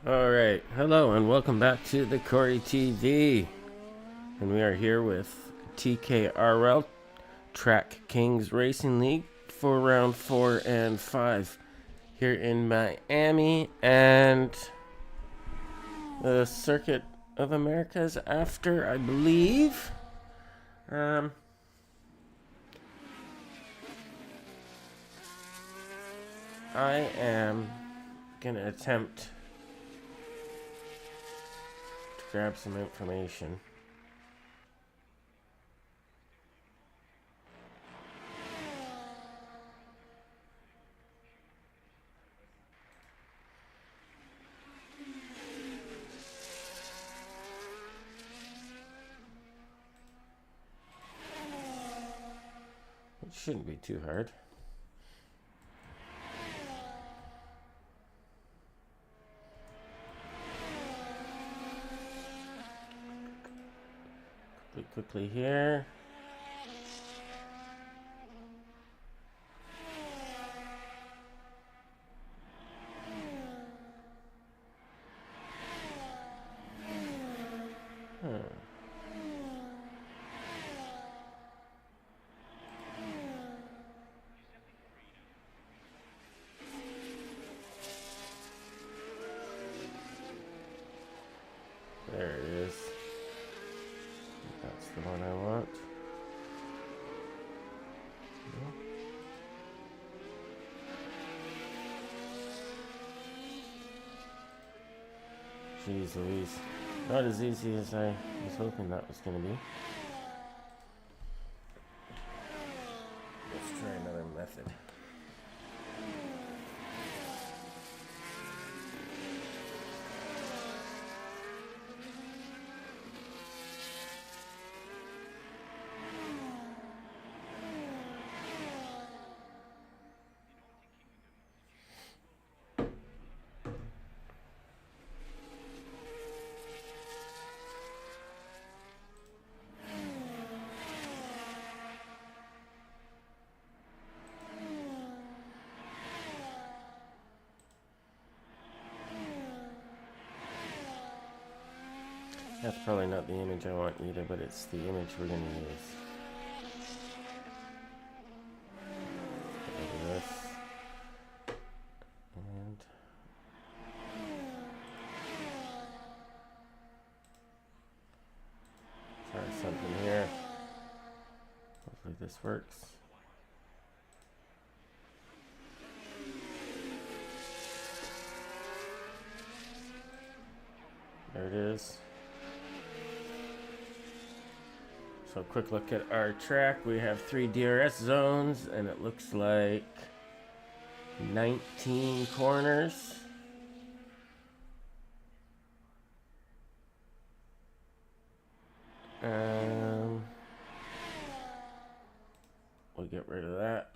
Alright, hello and welcome back to the Corey TV. And we are here with TKRL, Track Kings Racing League, for round 4 and 5 here in Miami. And the Circuit of Americas after, I believe. I am gonna attempt to grab some information. It shouldn't be too hard. Quickly here. There it is. That's the one I want. Jeez Louise. Not as easy as I was hoping that was going to be. Let's try another method. That's probably not the image I want either, but it's the image we're going to use. Over this. And try something here. Hopefully this works. There it is. So a quick look at our track. We have 3 DRS zones, and it looks like 19 corners. We'll get rid of that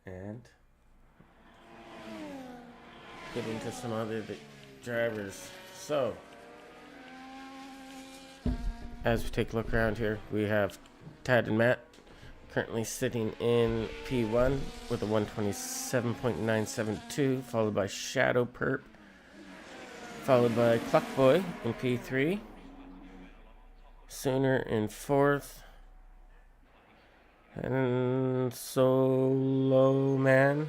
and get into some other drivers. So as we take a look around here, we have Tad and Matt currently sitting in P1 with a 127.972, followed by Shadow Perp, followed by Cluckboy in P3, Sooner in 4th, and Hanselman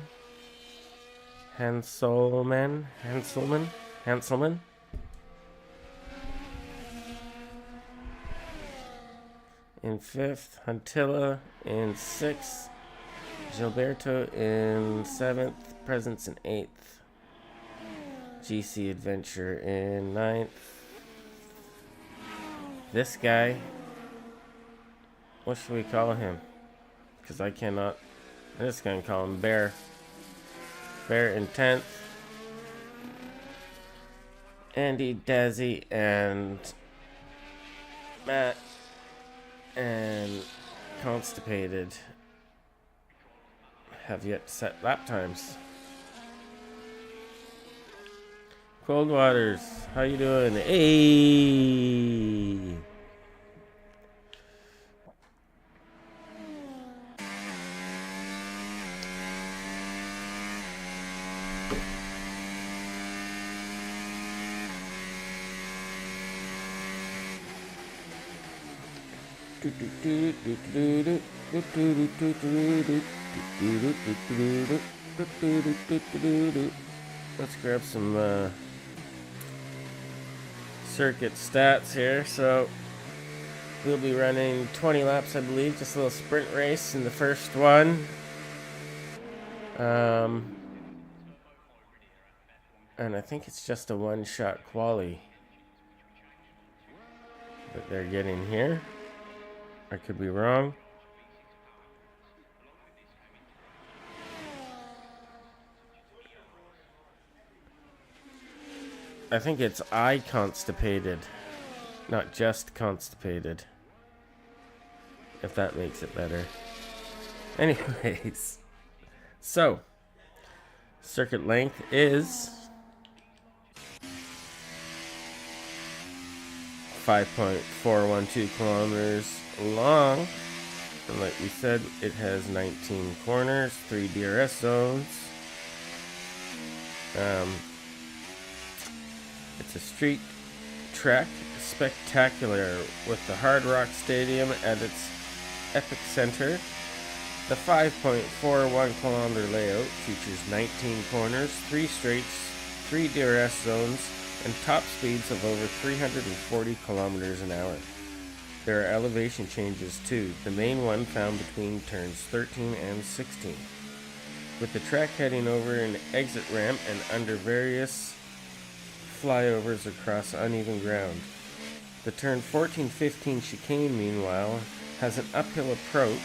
in 5th, Huntilla in 6th, Gilberto in 7th, Presence in 8th, GC Adventure in 9th. This guy, what should we call him? Because I cannot. I'm just going to call him Bear. Bear in 10th. Andy, Dazzy, and Matt, and Constipated have yet to set lap times. Cold Waters, how you doing? Hey! Let's grab some circuit stats here. So we'll be running 20 laps, I believe, just a little sprint race in the first one. And I think it's just a one-shot quali that they're getting here. I could be wrong. I think it's constipated, not just constipated, if that makes it better. Anyways, so circuit length is 5.412 kilometers long, and like we said, it has 19 corners, 3 DRS zones. It's a street track, spectacular, with the Hard Rock Stadium at its epic center. The 5.41 kilometer layout features 19 corners, 3 straights, 3 DRS zones, and top speeds of over 340 kilometers an hour. There are elevation changes too, the main one found between turns 13 and 16. With the track heading over an exit ramp and under various flyovers across uneven ground. The turn 14-15 chicane, meanwhile, has an uphill approach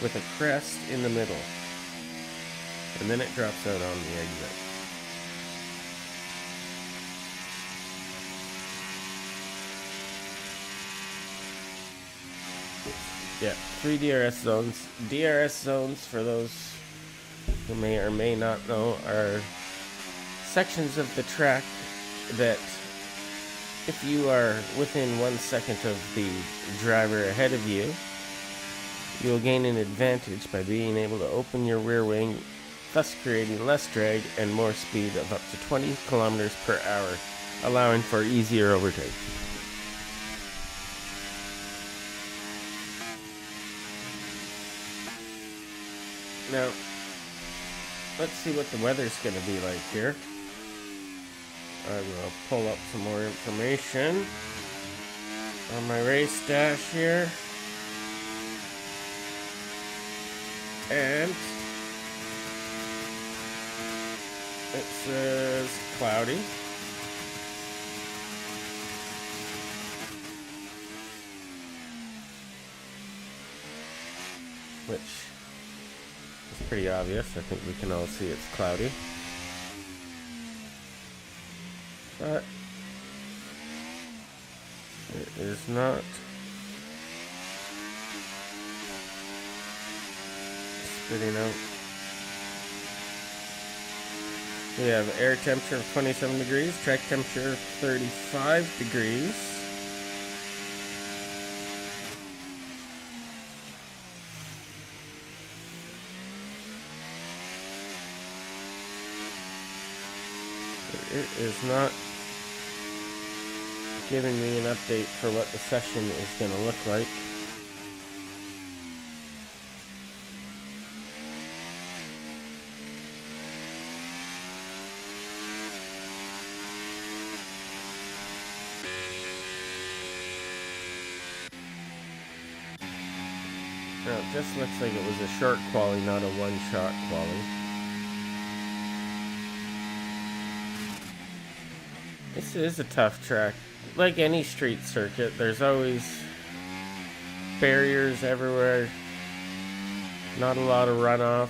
with a crest in the middle, and then it drops out on the exit. Yeah, 3 DRS zones. DRS zones, for those who may or may not know, are sections of the track that, if you are within 1 second of the driver ahead of you, you will gain an advantage by being able to open your rear wing, thus creating less drag and more speed of up to 20 kilometers per hour, allowing for easier overtake. Now, let's see what the weather's going to be like here. I will pull up some more information on my race dash here. And it says cloudy. Which is pretty obvious. I think we can all see it's cloudy. But it is not spitting out. We have air temperature of 27 degrees, track temperature of 35 degrees. It is not giving me an update for what the session is going to look like. Now, it just looks like it was a short quali, not a one-shot quali. This is a tough track. Like any street circuit, there's always barriers everywhere. Not a lot of runoff.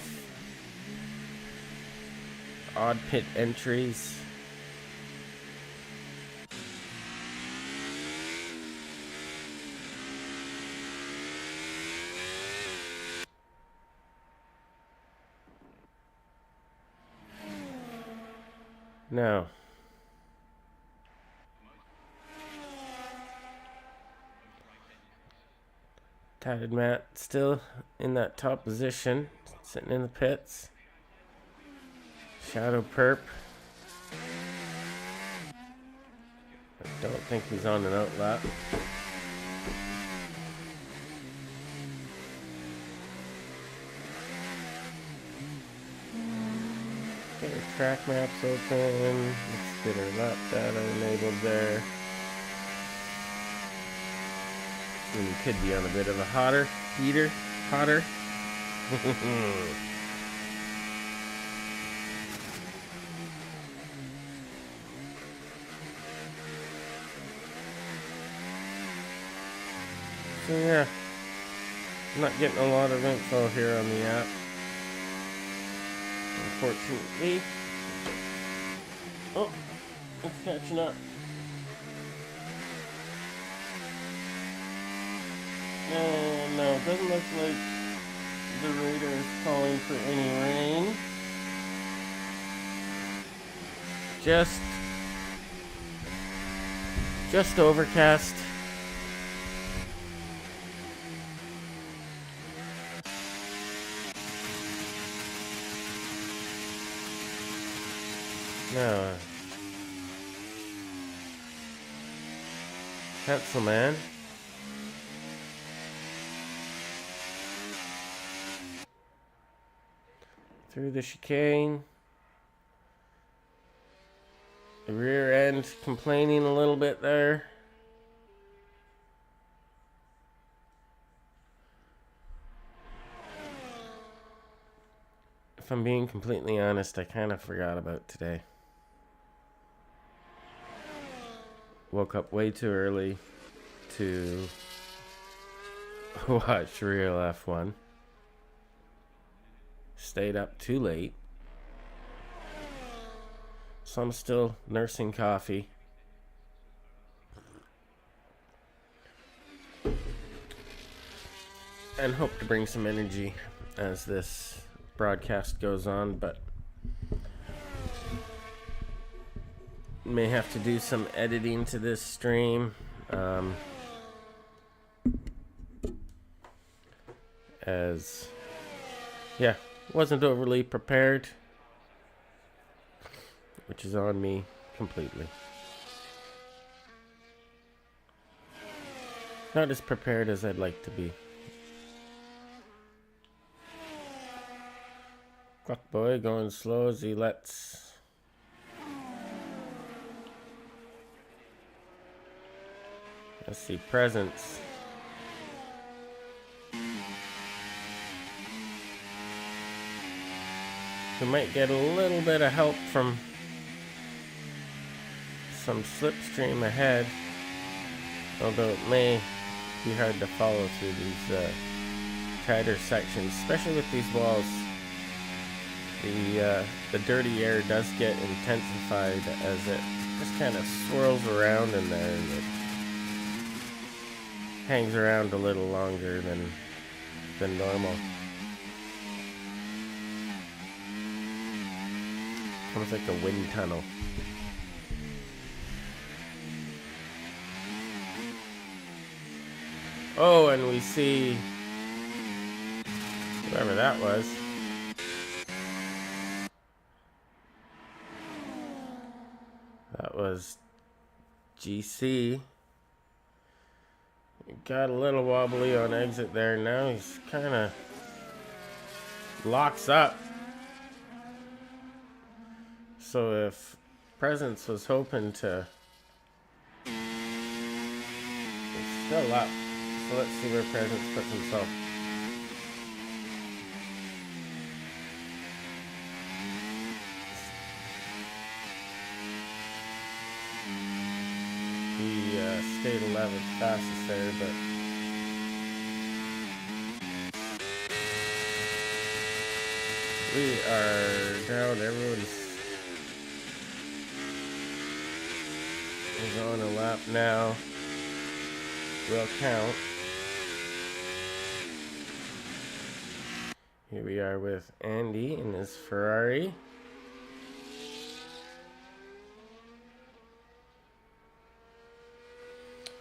Odd pit entries. Now, Tatted Matt still in that top position, sitting in the pits. Shadow Perp. I don't think he's on an outlap. track maps open. Let's get our lap data enabled there. And could be on a bit of a hotter. So yeah, I'm not getting a lot of info here on the app, unfortunately. Oh, it's catching up. And no, it doesn't look like the radar is calling for any rain. Just overcast. No. Pencil man. Through the chicane. The rear end complaining a little bit there. If I'm being completely honest, I kind of forgot about today. Woke up way too early to watch real F1. Stayed up too late. So I'm still nursing coffee. And hope to bring some energy as this broadcast goes on, but may have to do some editing to this stream. As, yeah, wasn't overly prepared, which is on me completely. Not as prepared as I'd like to be. Clock boy going slow as he lets let's see, presence. We might get a little bit of help from some slipstream ahead, although it may be hard to follow through these tighter sections, especially with these walls. The dirty air does get intensified as it just kind of swirls around in there, and it hangs around a little longer than normal. Almost like a wind tunnel. Oh, and we see whoever that was. That was GC. Got a little wobbly on exit there. Now he's kind of locks up. So if Presence was hoping to, he's still up. So let's see where Presence puts himself. He stayed 11th fastest there, but we are down. Everyone's on a lap now. Will count. Here we are with Andy in his Ferrari.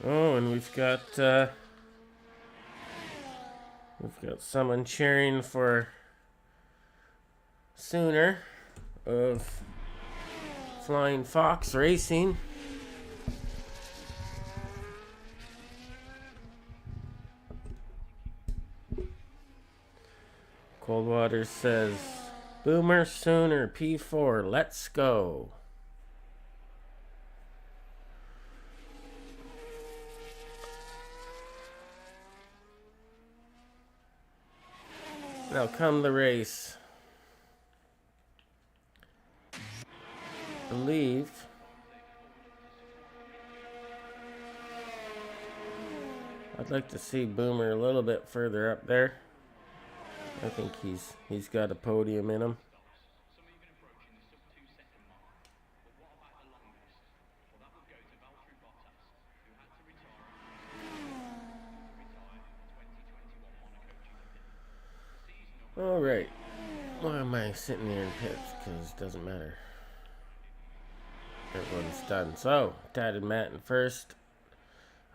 Oh, and we've got someone cheering for Sooner of Flying Fox Racing. Coldwater says Boomer Sooner P4. Let's go. Now come the race. Believe I'd like to see Boomer a little bit further up there. I think he's got a podium in him. All right. Why am I sitting here in pits? Because it doesn't matter. Everyone's done. So, Tatted Matt in first.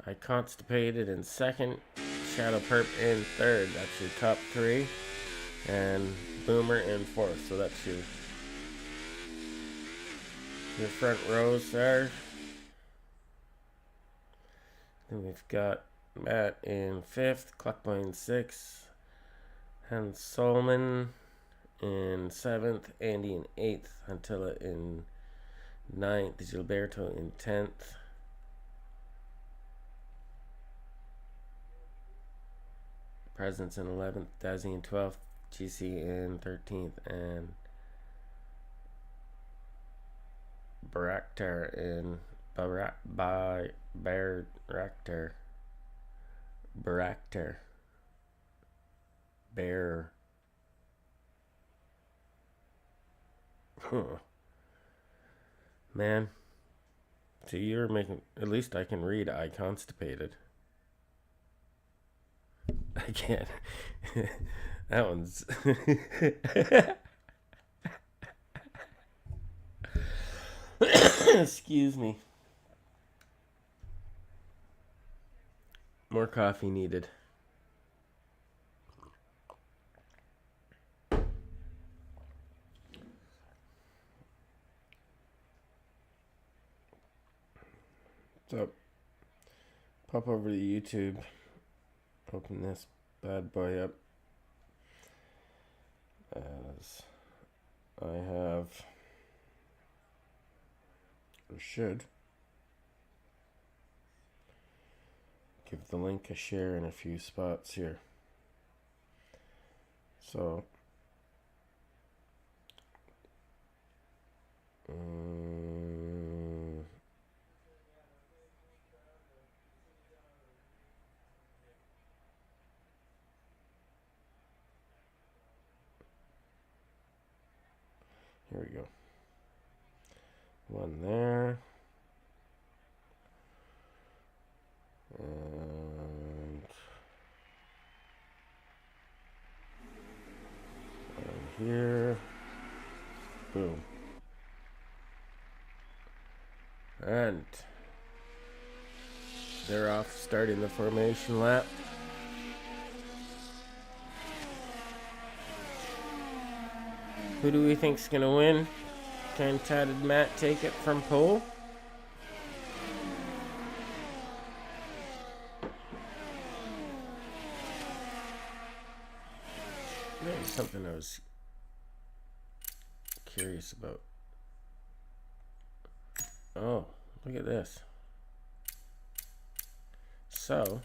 I Constipated in second. Shadow Perp in third. That's your top three. And Boomer in fourth. So that's your front rows there. Then we've got Matt in fifth. Cluckboy in sixth. Hans Solomon in seventh. Andy in eighth. Antilla in ninth. Gilberto in 10th. Presence in 11th. Dazzy in 12th. GC in 13th. And Baraktar in Baraktar. Bear. Man. So you're making... At least I can read I Constipated. I can't. That one's... Excuse me. More coffee needed. So, pop over to YouTube. Open this bad boy up. As I have, or should, give the link a share in a few spots here. So, here we go. One there. And one here. Boom. And they're off starting the formation lap. Who do we think's gonna win? Can Tatted Matt take it from pole? There's something I was curious about. Oh, look at this. So,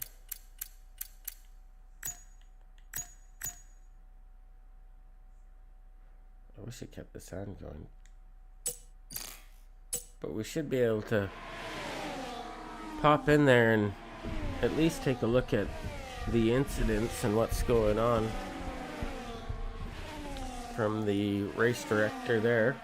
I wish it kept the sound going. But we should be able to pop in there and at least take a look at the incidents and what's going on from the race director there.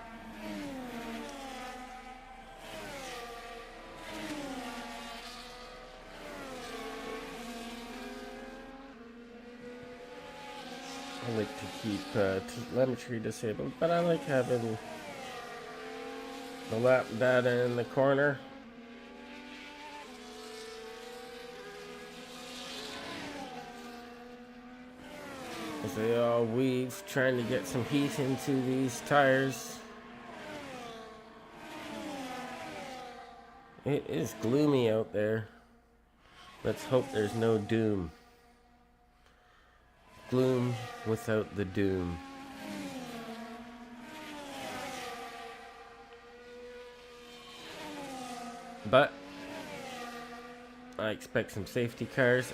I like to keep telemetry disabled, but I like having the lap data in the corner. As they all weave, trying to get some heat into these tires. It is gloomy out there. Let's hope there's no doom. Gloom without the doom. but I expect some safety cars.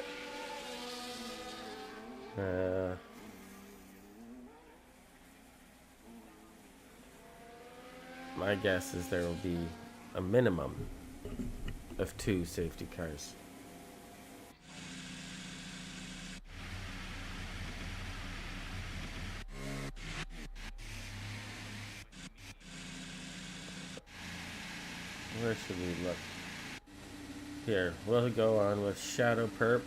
My guess is there will be a minimum of 2 safety cars. Where should we look? Here, we'll go on with Shadow Perp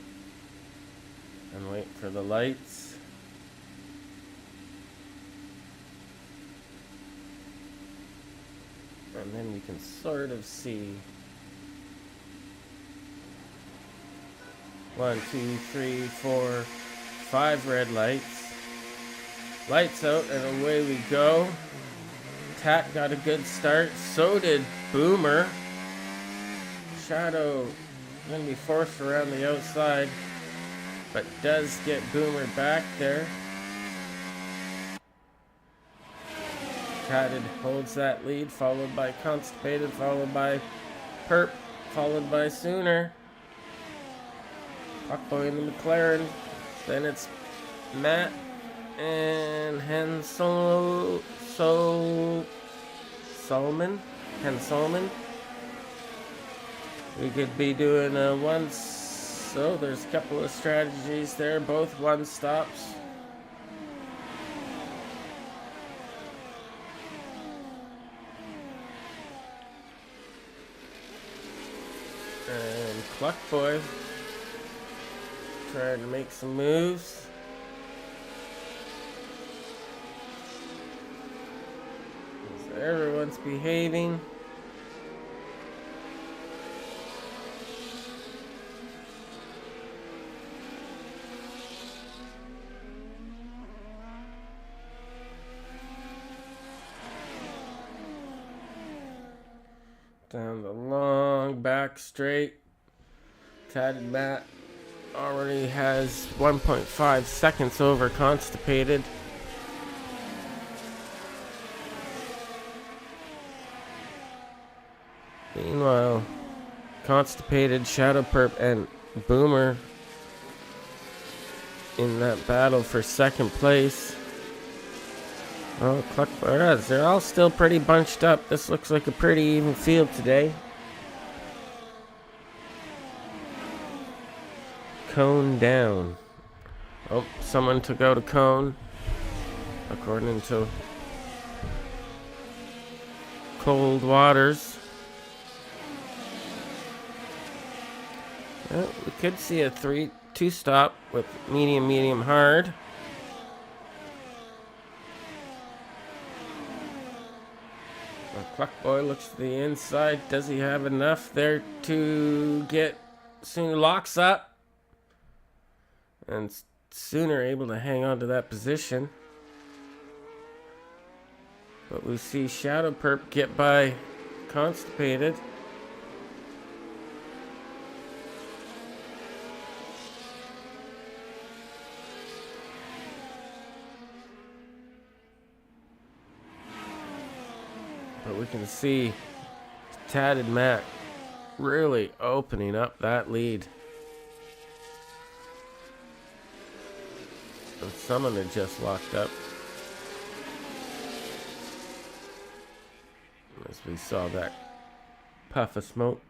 and wait for the lights. And then we can sort of see 1, 2, 3, 4, 5 red lights. Lights out and away we go. Tat got a good start. So did Boomer. Shadow going to be forced around the outside, but does get Boomer back there. Tatted holds that lead, followed by Constipated, followed by Perp, followed by Sooner. Fuckboy in the McLaren. Then it's Matt and Solomon. We could be doing a one. So there's a couple of strategies there, both one stops. And Cluckboy trying to make some moves. So everyone's behaving. Down the long back straight. Tatted Matt already has 1.5 seconds over Constipated. Meanwhile, Constipated, Shadow Perp, and Boomer in that battle for second place. Oh, Cluckboy, they're all still pretty bunched up. This looks like a pretty even field today. Cone down. Oh, someone took out a cone, according to Cold Waters. Well, we could see a 3-2 stop with medium, hard. Cluckboy looks to the inside. Does he have enough there to get Sooner? Locks up. And Sooner able to hang on to that position. But we see Shadow Perp get by Constipated. But we can see Tatted Matt really opening up that lead. And someone had just locked up. As we saw that puff of smoke.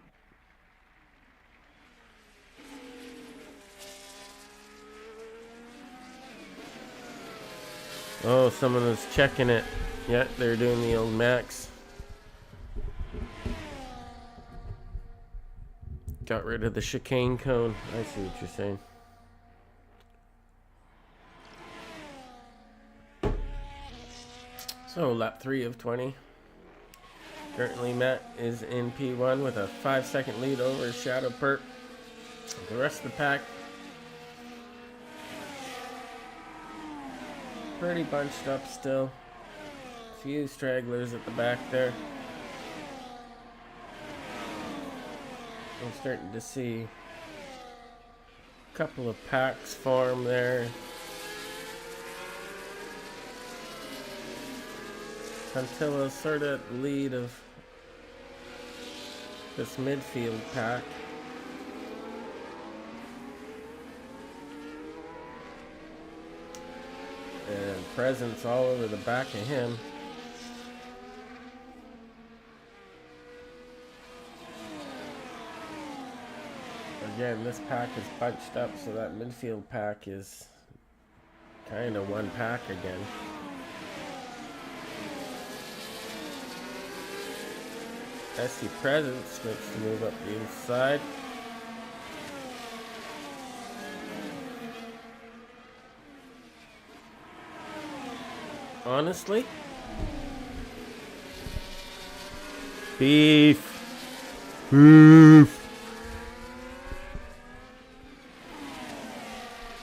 Oh, someone was checking it. Yeah, they're doing the old max. Got rid of the chicane cone. I see what you're saying. So, lap 3 of 20. Currently, Matt is in P1 with a 5-second lead over Shadow Perp. The rest of the pack, pretty bunched up still. A few stragglers at the back there. I'm starting to see a couple of packs form there. Contilla's sort of lead of this midfield pack. And presents all over the back of him. Again, this pack is bunched up, so that midfield pack is kind of one pack again. SC Presents makes the move up the inside. Honestly, beef.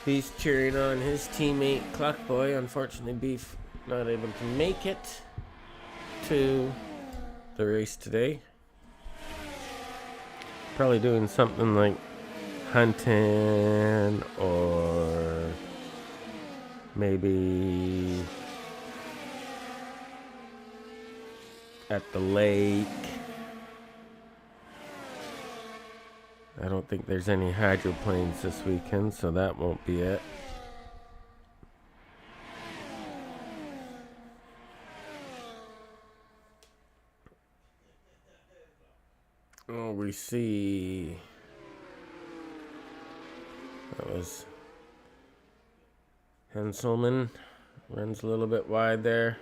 He's cheering on his teammate Cluckboy. Unfortunately, Beef not able to make it to the race today. Probably doing something like hunting or maybe at the lake. I don't think there's any hydroplanes this weekend, so that won't be it. Oh, we see. That was Henselman. Runs a little bit wide there.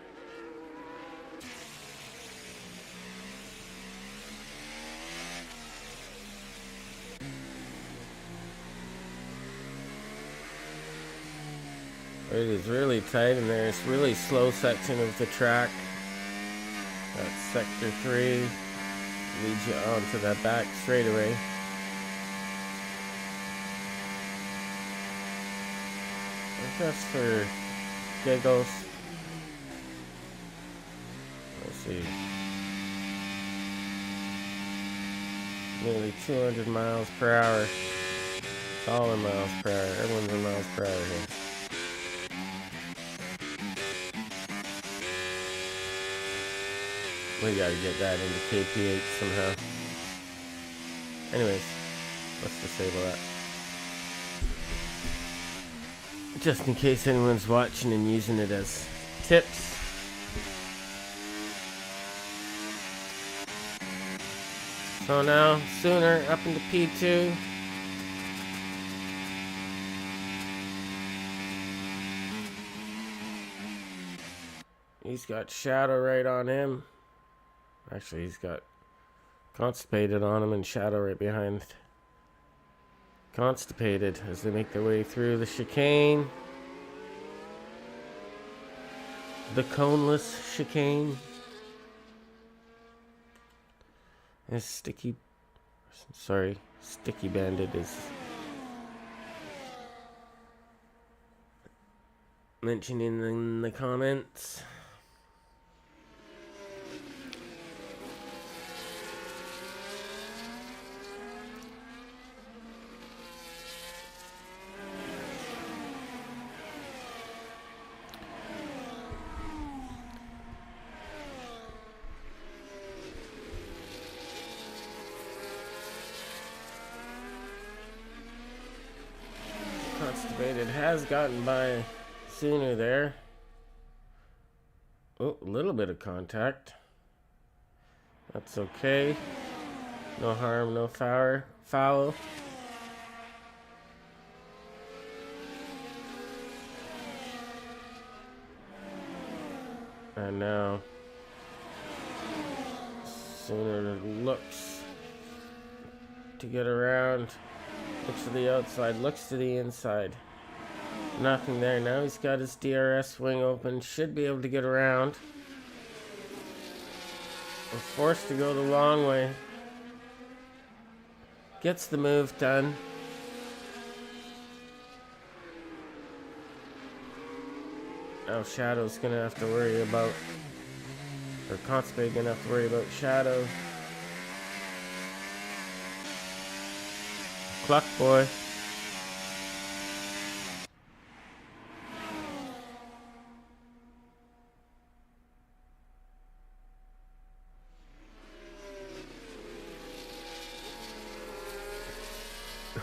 It is really tight in there. It's really slow section of the track. That's sector 3. Leads you onto that back straightaway. Just for giggles. Let's see. Nearly 200 miles per hour. It's all in miles per hour. Everyone's in miles per hour here. We gotta get that into KP8 somehow. Anyways, let's disable that. Just in case anyone's watching and using it as tips. So now, Sooner up into P2. He's got Shadow right on him. Actually, he's got Constipated on him and Shadow right behind Constipated as they make their way through the chicane. The coneless chicane. And Sticky Bandit is mentioning in the comments. Constipated has gotten by Sooner there. Oh, a little bit of contact. That's okay. No harm, no foul. And now Sooner looks to get around. Looks to the outside, looks to the inside. Nothing there. Now he's got his DRS wing open. Should be able to get around. We're forced to go the long way. Gets the move done. Now Shadow's gonna have to worry about, or Constipated gonna have to worry about Shadow. Cluck boy.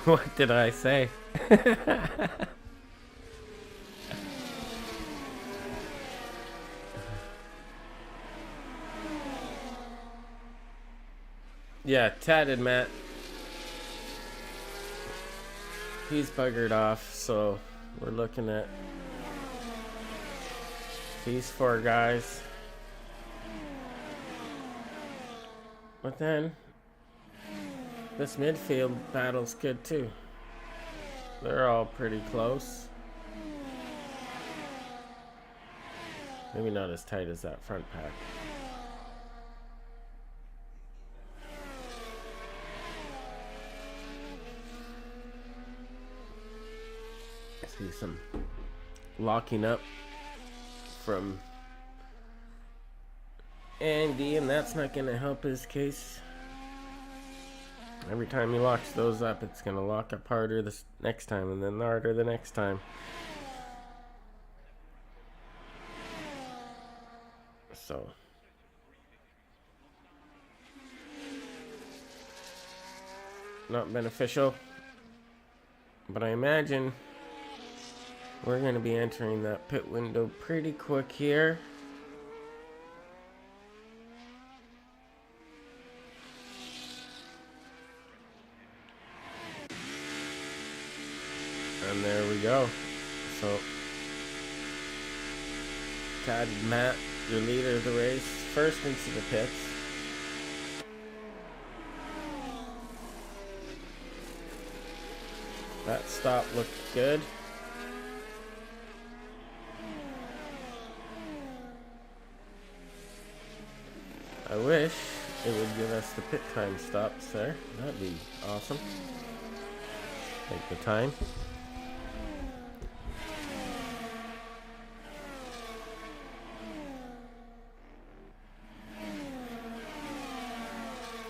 What did I say? Yeah, tatted Matt. He's buggered off, so we're looking at these four guys. But then, this midfield battle's good too. They're all pretty close. Maybe not as tight as that front pack. See some locking up from Andy, and that's not going to help his case. Every time he locks those up, it's going to lock up harder this next time, and then harder the next time. So not beneficial, but I imagine we're going to be entering that pit window pretty quick here. And there we go. So, Tad Matt, your leader of the race, first into the pits. That stop looked good. I wish it would give us the pit time stops there. That'd be awesome. Take the time.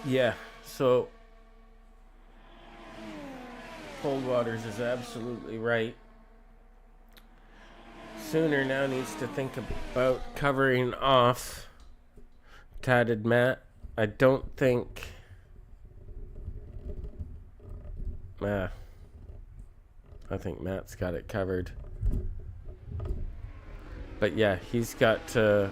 Yeah, so Cold Waters is absolutely right. Sooner now needs to think about covering off Tatted Matt. I don't think I think Matt's got it covered. But yeah, he's got to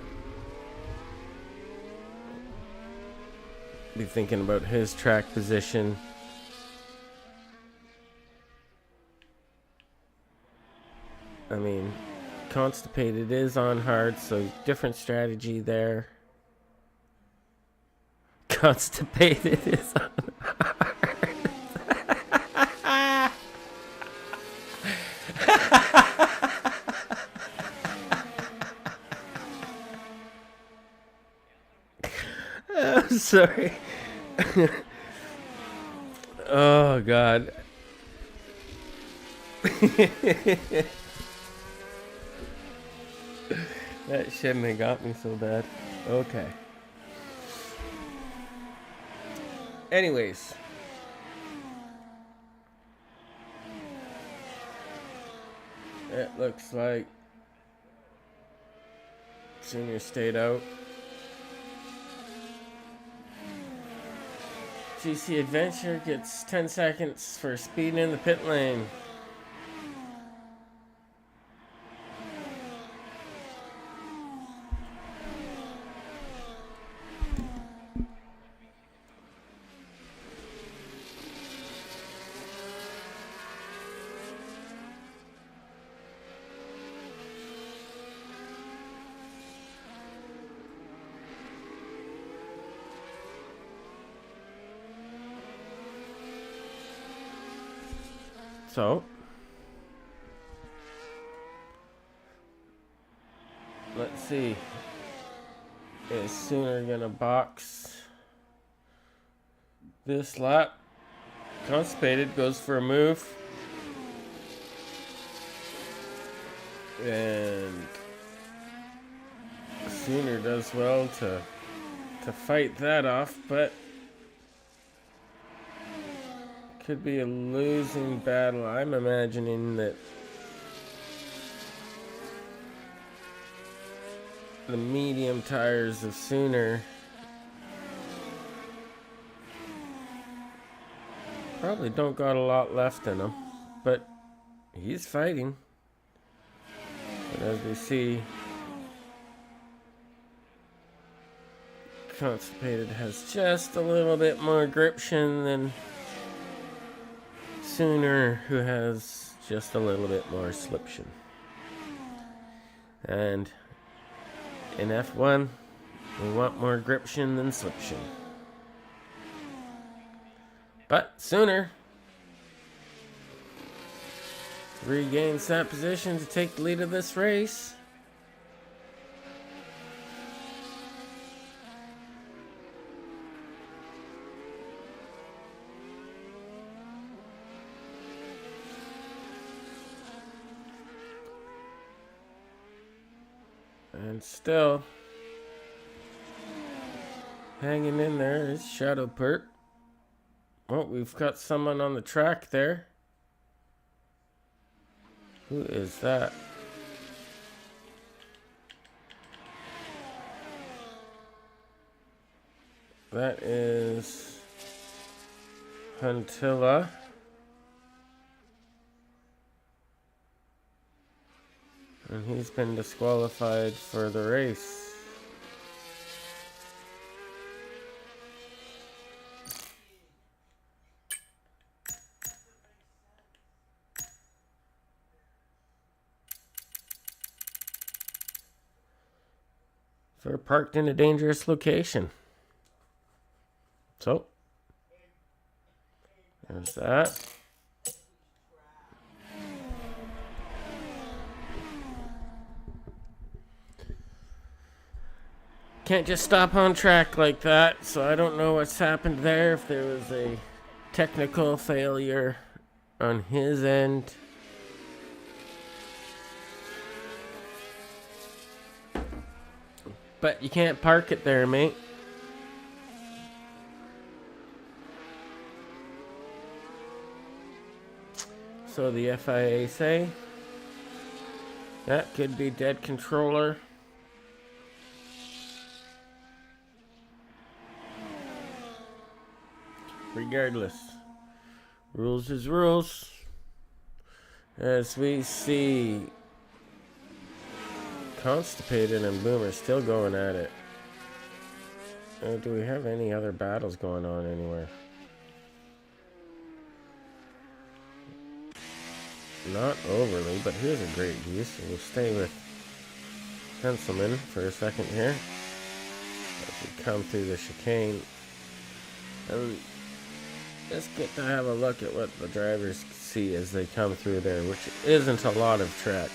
be thinking about his track position. I mean, Constipated is on hard, so different strategy there. Constipated is on hard. I'm sorry. Oh, God. That shouldn't have got me so bad. Okay. Anyways. It looks like Senior stayed out. GC Adventure gets 10 seconds for speed in the pit lane. So, let's see. Is Sooner gonna box this lap? Constipated goes for a move. And Sooner does well to fight that off, but could be a losing battle. I'm imagining that the medium tires of Sooner Probably don't got a lot left in him, but he's fighting. But as we see, Constipated has just a little bit more gription than Sooner, who has just a little bit more sliption. And in F1, we want more gription than sliption. But Sooner regains that position to take the lead of this race. And still hanging in there is Shadow Pert. Oh, we've got someone on the track there. Who is that? That is Huntilla. And he's been disqualified for the race. For parked in a dangerous location. So, there's that. Can't just stop on track like that, so I don't know what's happened there. If there was a technical failure on his end. But you can't park it there, mate. So the FIA say that could be dead controller. Regardless, rules is rules. As we see Constipated and Boomer still going at it. Do we have any other battles going on anywhere? Not overly, but here's a great geese. We'll stay with Pencilman for a second here. As we come through the chicane. And just get to have a look at what the drivers see as they come through there, which isn't a lot of track.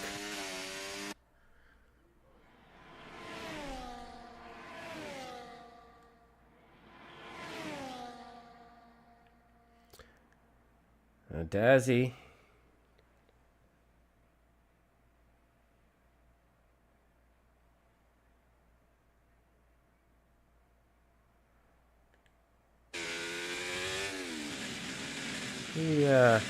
Dazzy. Yeah.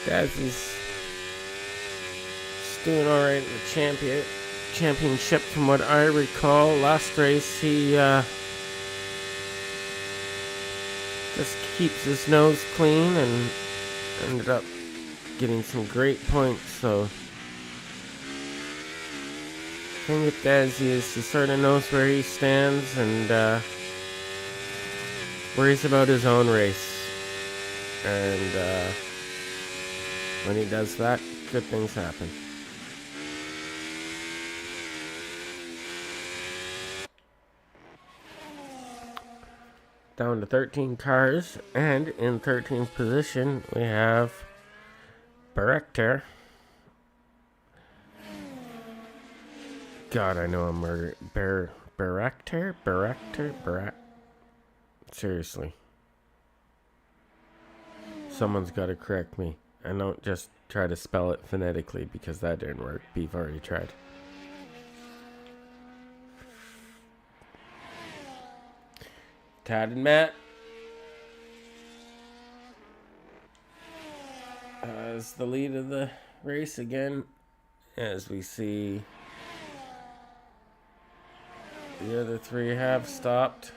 Dazzy's doing all right in the championship from what I recall. Last race he just keeps his nose clean and ended up getting some great points. So the thing with Dazzy is he sort of knows where he stands and worries about his own race. And when he does that, good things happen. Down to 13 cars, and in 13th position we have Barector. God, I know I'm Barector. Seriously, someone's got to correct me. And don't just try to spell it phonetically because that didn't work. Beef already tried. Tad and Matt as the lead of the race again, as we see The other three have stopped.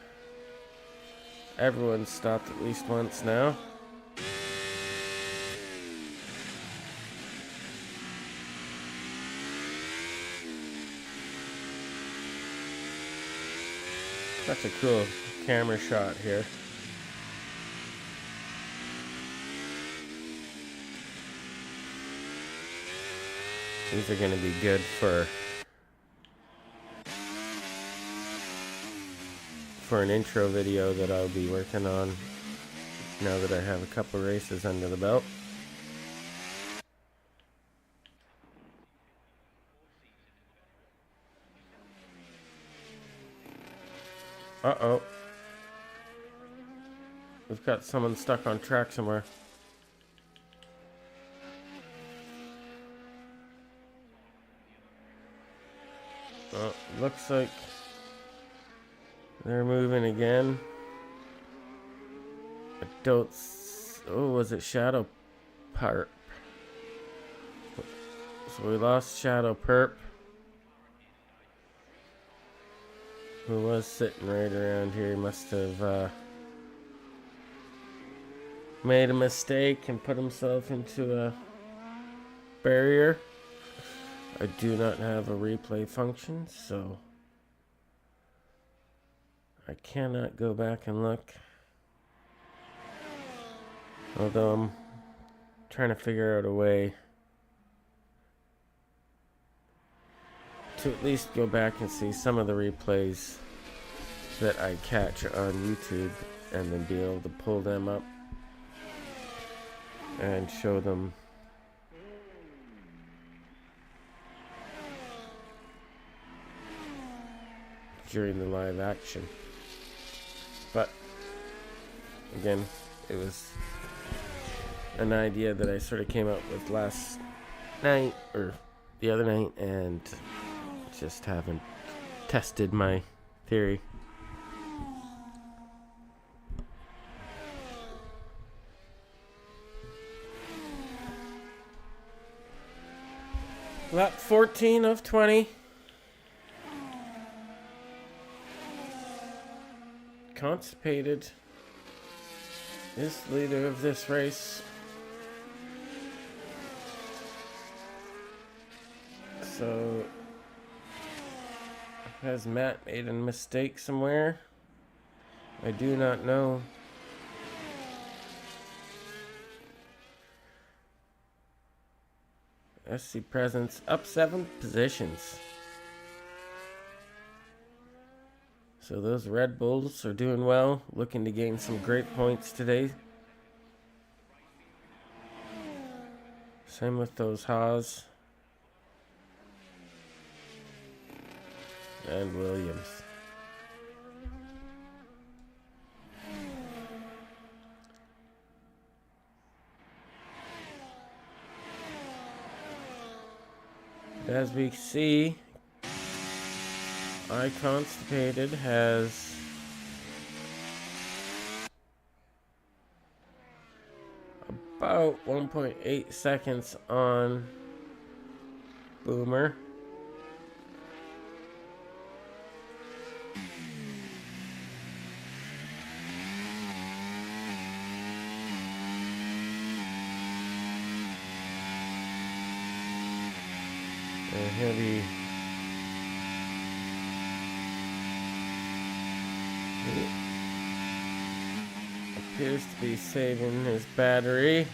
Everyone's stopped at least once now. Such a cool camera shot here. These are going to be good for an intro video that I'll be working on now that I have a couple races under the belt. Uh-oh. We've got someone stuck on track somewhere. Oh, looks like they're moving again. I don't... Oh, was it Shadow Perp? So we lost Shadow Perp, who was sitting right around here. He must have made a mistake and put himself into a barrier. I do not have a replay function, so I cannot go back and look. Although I'm trying to figure out a way to at least go back and see some of the replays that I catch on YouTube and then be able to pull them up and show them during the live action. But again, it was an idea that I sort of came up with last night or the other night, and just haven't tested my theory. Lap 14 of 20. Constipated is leader of this race. So, has Matt made a mistake somewhere? I do not know. SC Presence up 7 positions. So those Red Bulls are doing well, looking to gain some great points today. Same with those Haas and Williams. As we see, Constipated has about 1.8 seconds on Boomer. And he'll be appears to be saving his battery.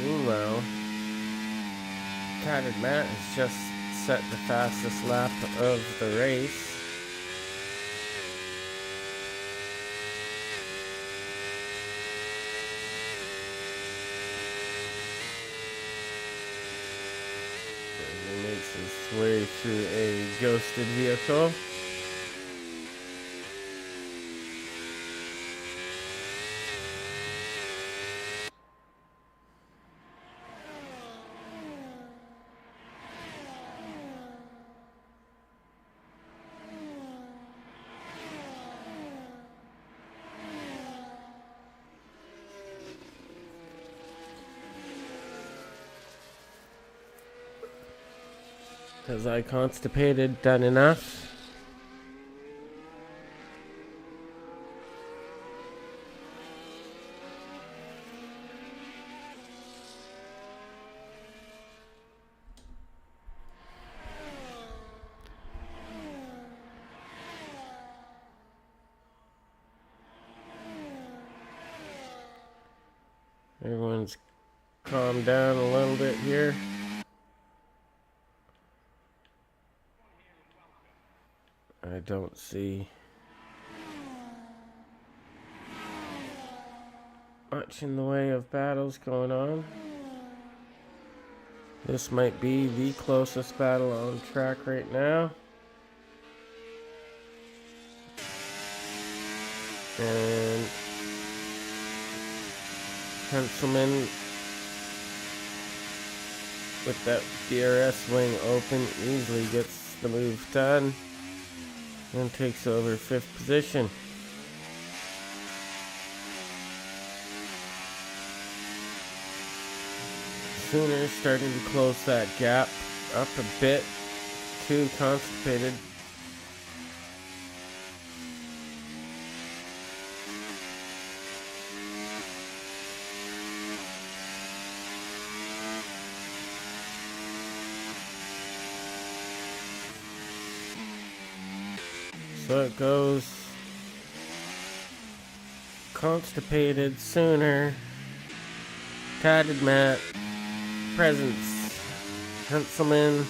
Meanwhile, Tattered Matt has just set the fastest lap of the race. His way through a ghosted vehicle. Has I Constipated done enough? Everyone's calmed down a little bit here. I don't see much in the way of battles going on. This might be the closest battle on track right now. And Henselman with that DRS wing open easily gets the move done and takes over 5th position. Sooners starting to close that gap up a bit. Too Constipated. So it goes Constipated, Sooner, Tatted Matt, Presence, Henselman,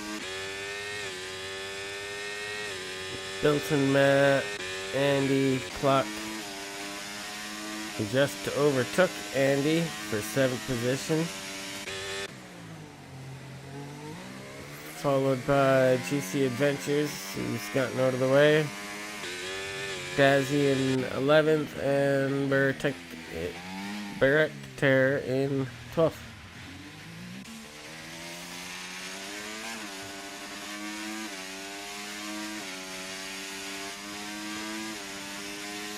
Bilton Matt, Andy, Cluck, who just overtook Andy for 7th position. Followed by GC Adventures, who's gotten out of the way. Dazzy in 11th, and Barrett in 12th.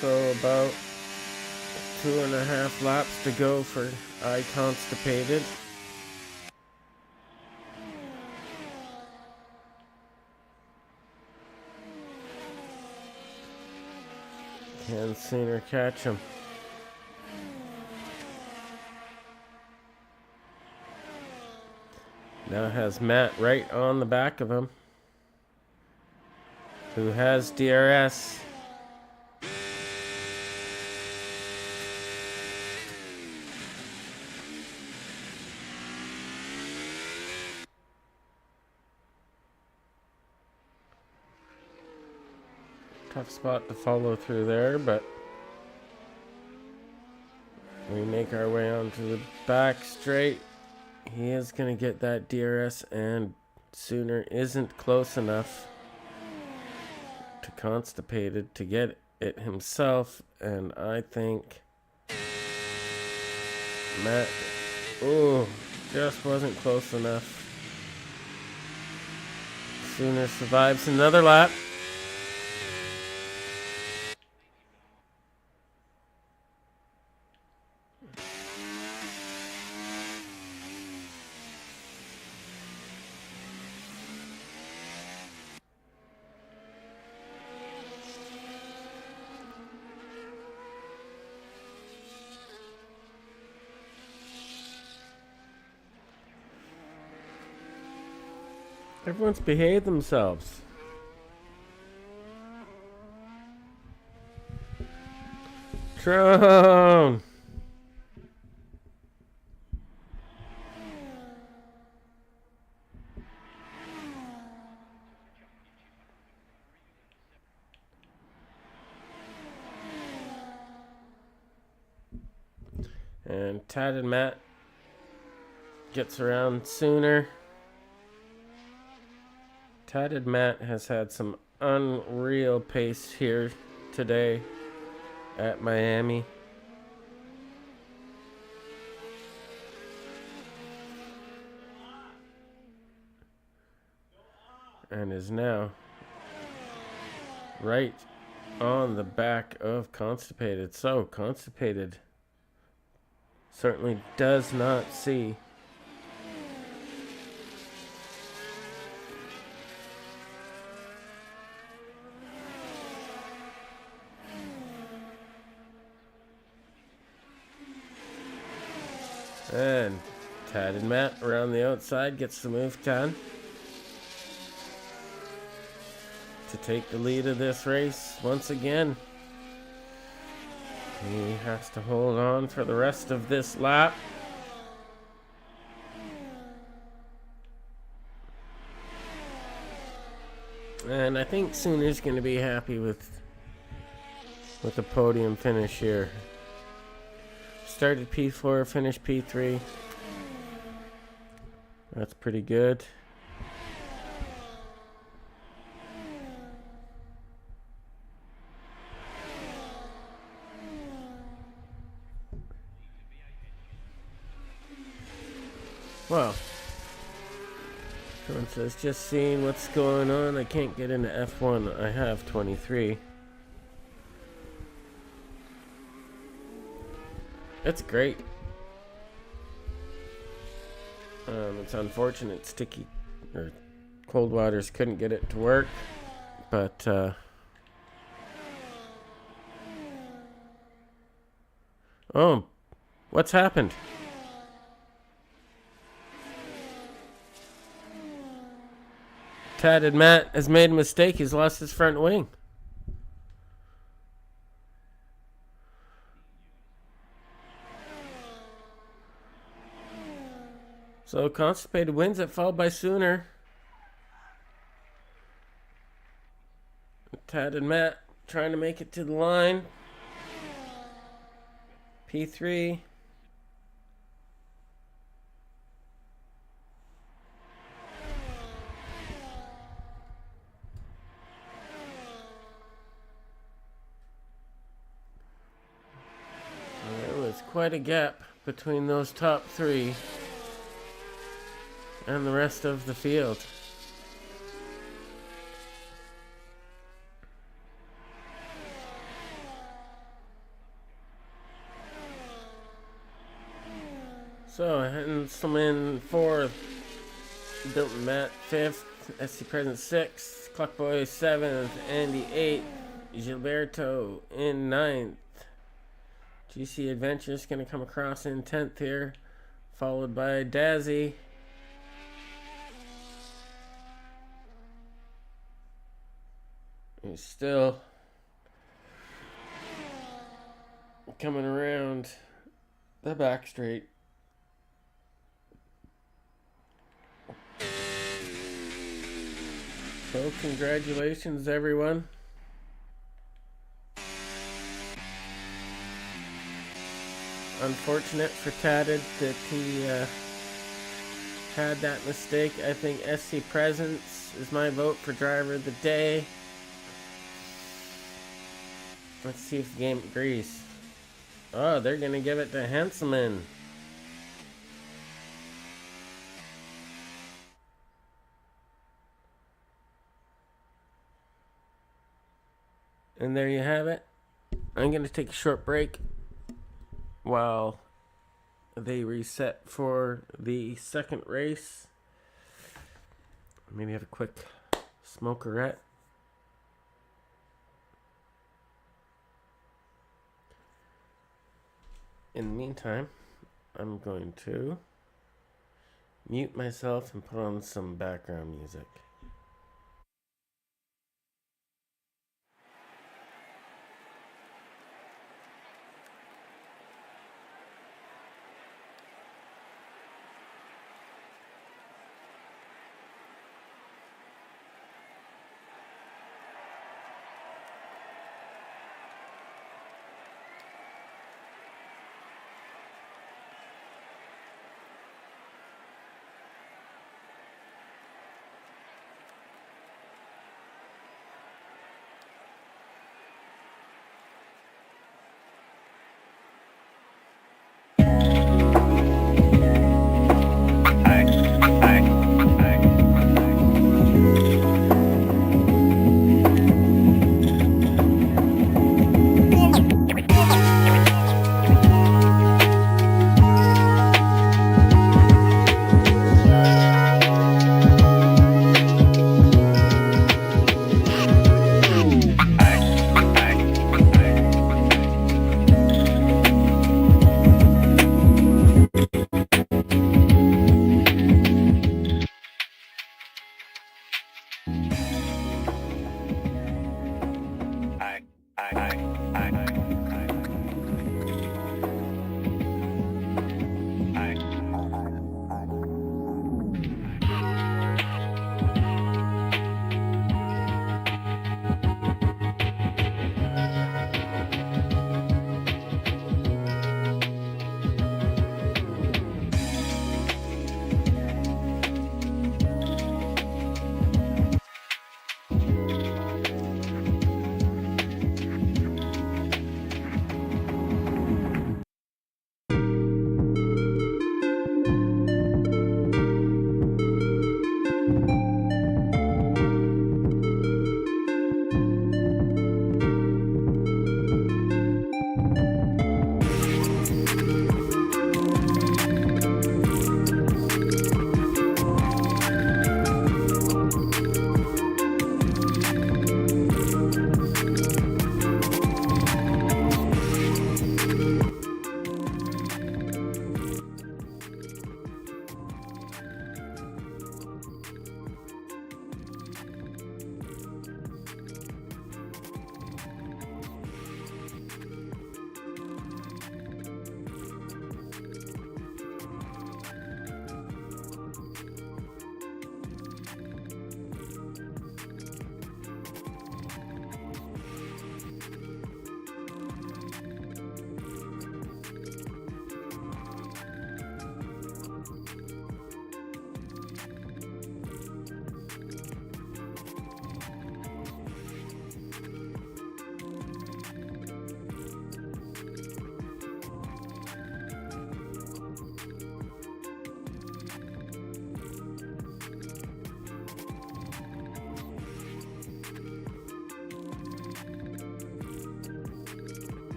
So about 2.5 laps to go for I Constipated. Can Sooner catch him? Now has Matt right on the back of him, who has DRS. Tough spot to follow through there, but we make our way onto the back straight. He is going to get that DRS, and Sooner isn't close enough to Constipated to get it himself, and I think Matt, just wasn't close enough. Sooner survives another lap. Everyone's behaved themselves. Drone! And Tatted Matt gets around Sooner. Tatted Matt has had some unreal pace here today at Miami. And is now right on the back of Constipated. So Constipated certainly does not see And Tad and Matt around the outside gets the move done to take the lead of this race once again. He has to hold on for the rest of this lap. And I think Sooner's going to be happy with the podium finish here. Started P4, finished P3. That's pretty good. Well, everyone says, just seeing what's going on. I can't get into F1. I have 23. That's great. It's unfortunate Sticky or Cold Waters couldn't get it to work, but oh, what's happened? Tad and Matt has made a mistake. He's lost his front wing. So Constipated wins it, followed by Sooner. Tad and Matt trying to make it to the line. P3. There was quite a gap between those top three and the rest of the field. So Henselman 4th, Dilton Matt 5th, SC Present 6th, Clockboy 7th, Andy 8th, Gilberto in 9th. GC Adventure's going to come across in 10th here, followed by Dazzy. He's still coming around the back straight. So congratulations, everyone. Unfortunate for Tatted that he had that mistake. I think SC Presence is my vote for driver of the day. Let's see if the game agrees. Oh, they're going to give it to Henselman. And there you have it. I'm going to take a short break while they reset for the second race. Maybe have a quick smokerette. In the meantime, I'm going to mute myself and put on some background music.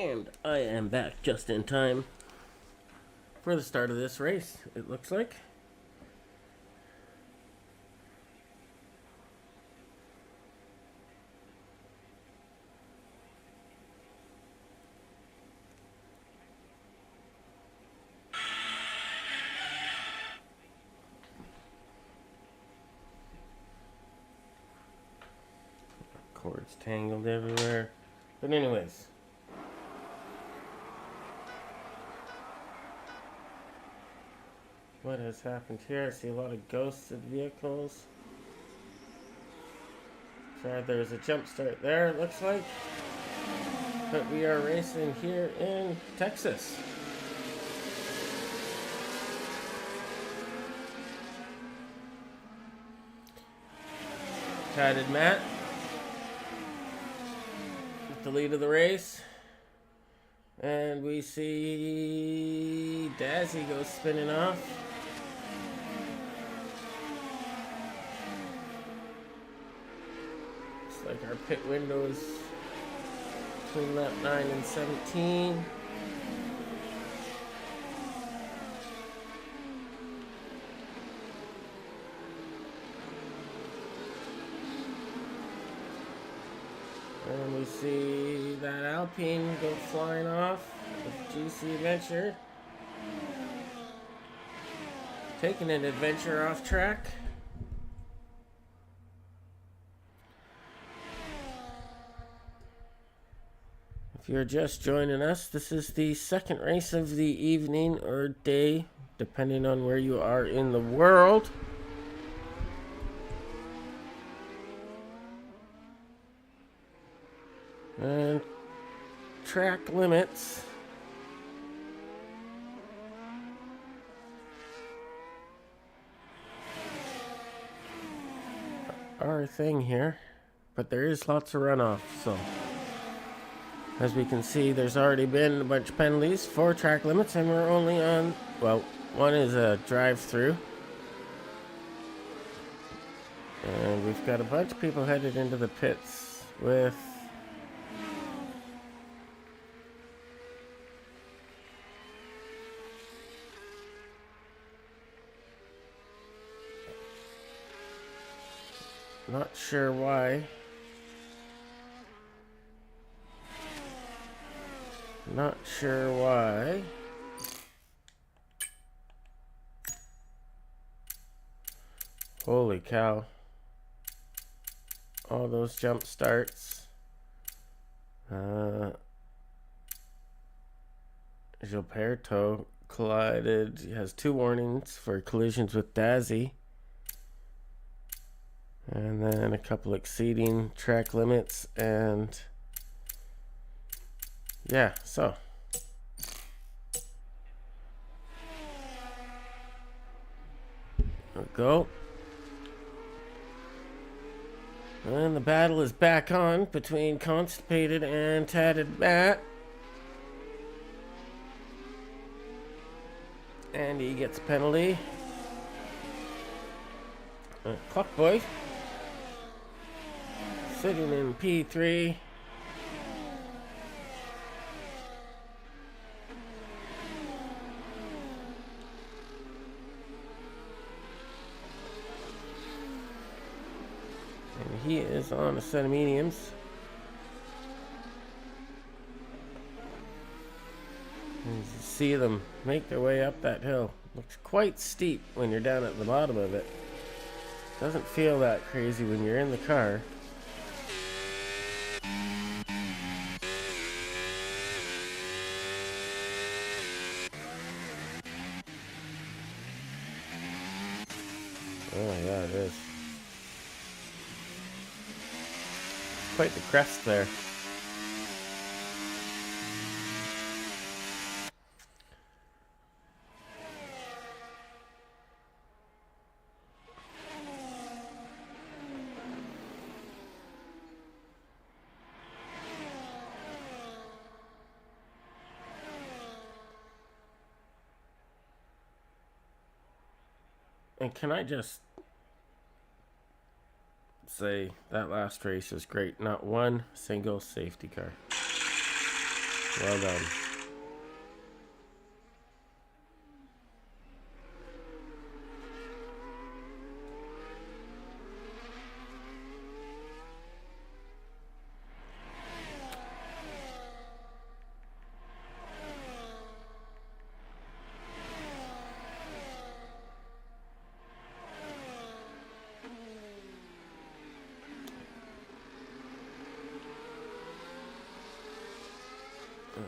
And I am back just in time for the start of this race, it looks like. Cords tangled everywhere. But anyways. What has happened here? I see a lot of ghosted vehicles. Sorry, there's a jump start there, it looks like. But we are racing here in Texas. Tatted Matt with the lead of the race. And we see Dazzy go spinning off. Looks like our pit window is between lap 9 and 17. And we see that Alpine go flying off with GC Adventure. Taking an adventure off track. If you're just joining us, this is the second race of the evening or day, depending on where you are in the world. And track limits are a thing here, but there is lots of runoff, so as we can see, there's already been a bunch of penalties for track limits, and we're only on, well, one is a drive-through. And we've got a bunch of people headed into the pits with not sure why. Not sure why. Holy cow. All those jump starts. Gilberto collided. He has 2 warnings for collisions with Dazzy. And then a couple exceeding track limits, and yeah, so there we go. And the battle is back on between Constipated and Tatted Matt. And he gets a penalty. Clock Boy sitting in P3. And he is on a set of mediums. And you see them make their way up that hill. Looks quite steep when you're down at the bottom of it. Doesn't feel that crazy when you're in the car. Oh yeah, it is. Quite the crest there. And can I just say that last race was great. Not one single safety car. Well done.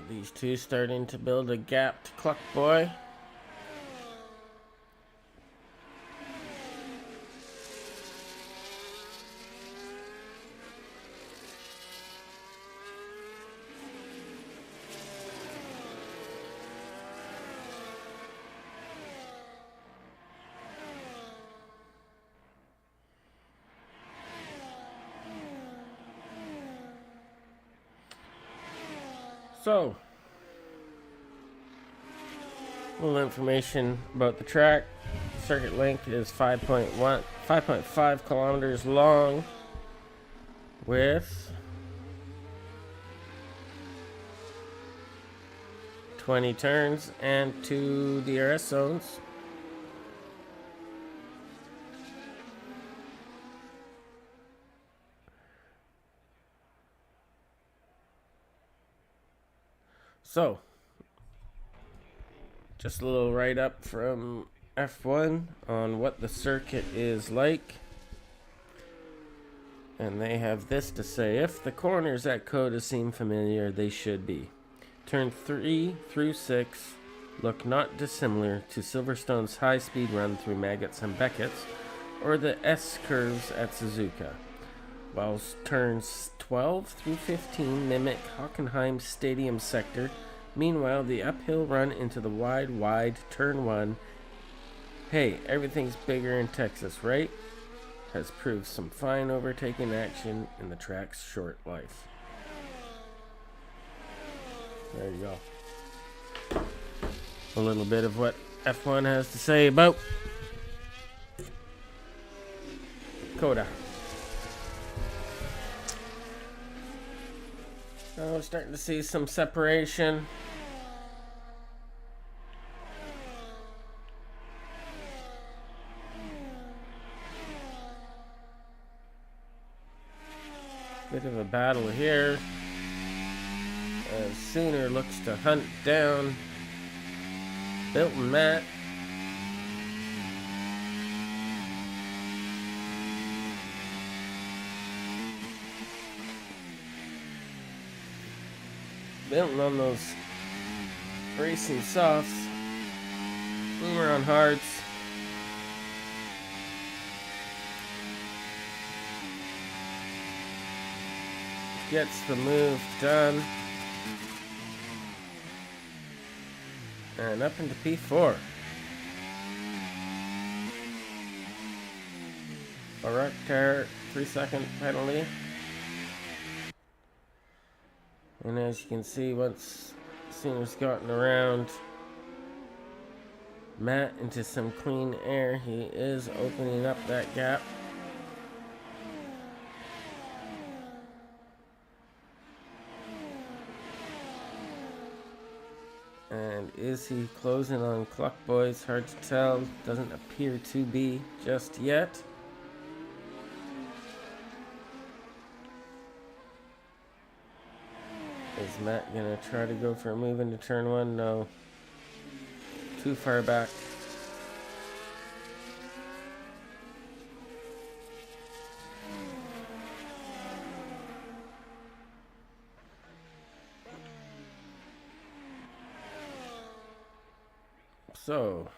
These two starting to build a gap to Cluck Boy. So, a little information about the track. Circuit length is 5.5 kilometers long with 20 turns and 2 DRS zones. So, just a little write-up from F1 on what the circuit is like. And they have this to say: if the corners at Cota seem familiar, they should be. Turn 3 through 6 look not dissimilar to Silverstone's high-speed run through Maggots and Beckett's, or the S-curves at Suzuka, whilst turns 12 through 15 mimic Hockenheim's Stadium sector. Meanwhile, the uphill run into the wide turn 1, hey, everything's bigger in Texas, right? Has proved some fine overtaking action in the track's short life. There you go. A little bit of what F1 has to say about Cota. Now we're starting to see some separation. Bit of a battle here as Sooner looks to hunt down Bilt and Matt. Bilt on those racing softs, Boomer on hards. Gets the move done. And up into P4. Barak Ter, 3-second penalty. And as you can see, once Sooner's gotten around Matt into some clean air, he is opening up that gap. And is he closing on Cluck Boys? Hard to tell. Doesn't appear to be just yet. Is Matt gonna try to go for a move into turn 1? No. Too far back. So,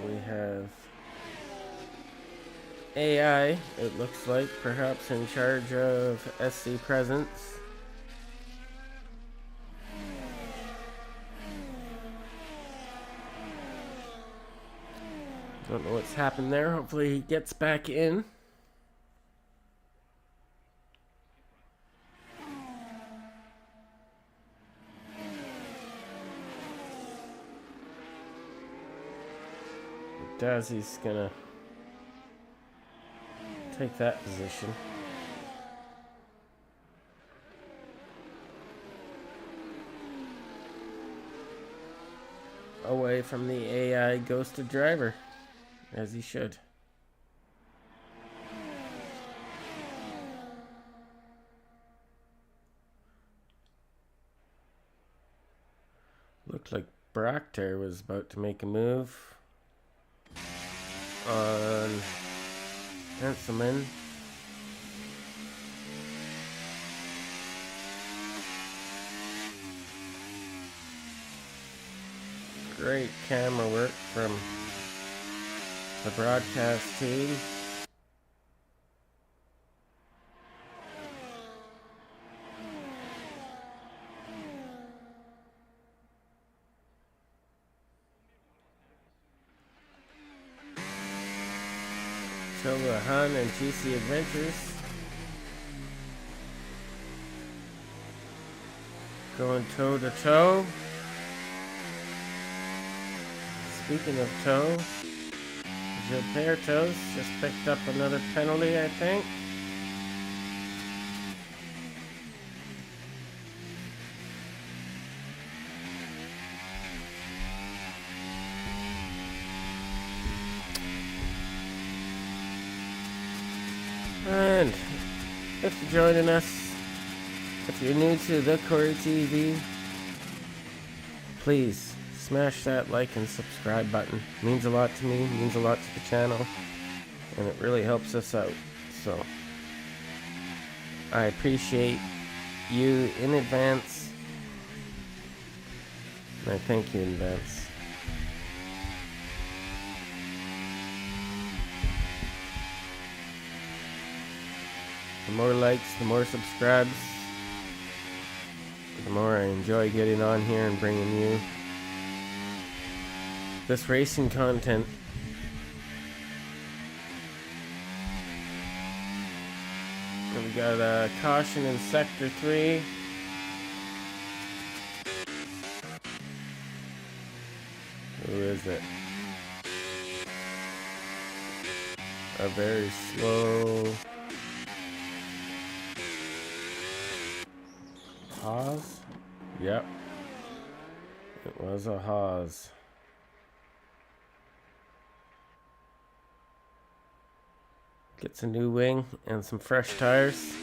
we have AI, it looks like, perhaps in charge of SC presence. Don't know what's happened there. Hopefully he gets back in. Dazzy's gonna take that position. away from the AI ghosted driver, as he should. Looked like Bracter was about to make a move on Hanselman. Great camera work from the broadcast team. Tilda Hun and GC Adventures going toe to toe. Speaking of toe, Gilberto's just picked up another penalty, I think. And if you're joining us, if you're new to the Corey TV, please smash that like and subscribe button. It means a lot to me, means a lot to the channel, and it really helps us out. So I appreciate you in advance, and I thank you in advance. The more likes, the more subscribes, the more I enjoy getting on here and bringing you this racing content. And we got a caution in Sector 3. Who is it? A very slow Haas? Yep. It was a Haas. Gets a new wing and some fresh tires.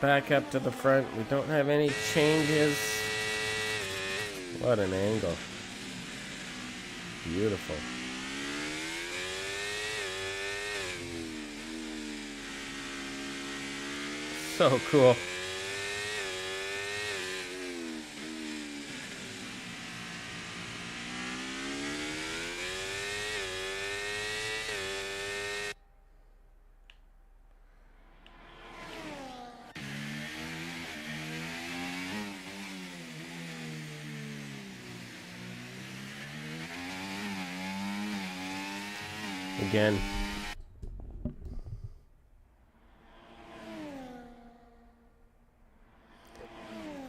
Back up to the front. We don't have any changes. What an angle. Beautiful. So cool. Again.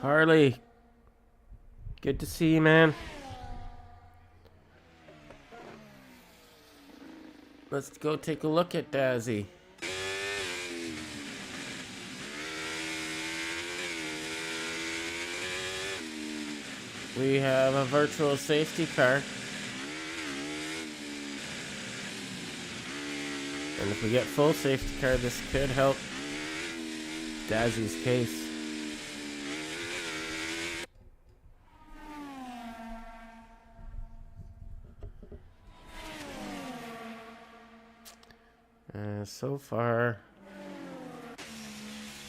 Harley, good to see you, man. Let's go take a look at Dazzy. We have a virtual safety car. And if we get full safety car, this could help Dazzy's case. So far,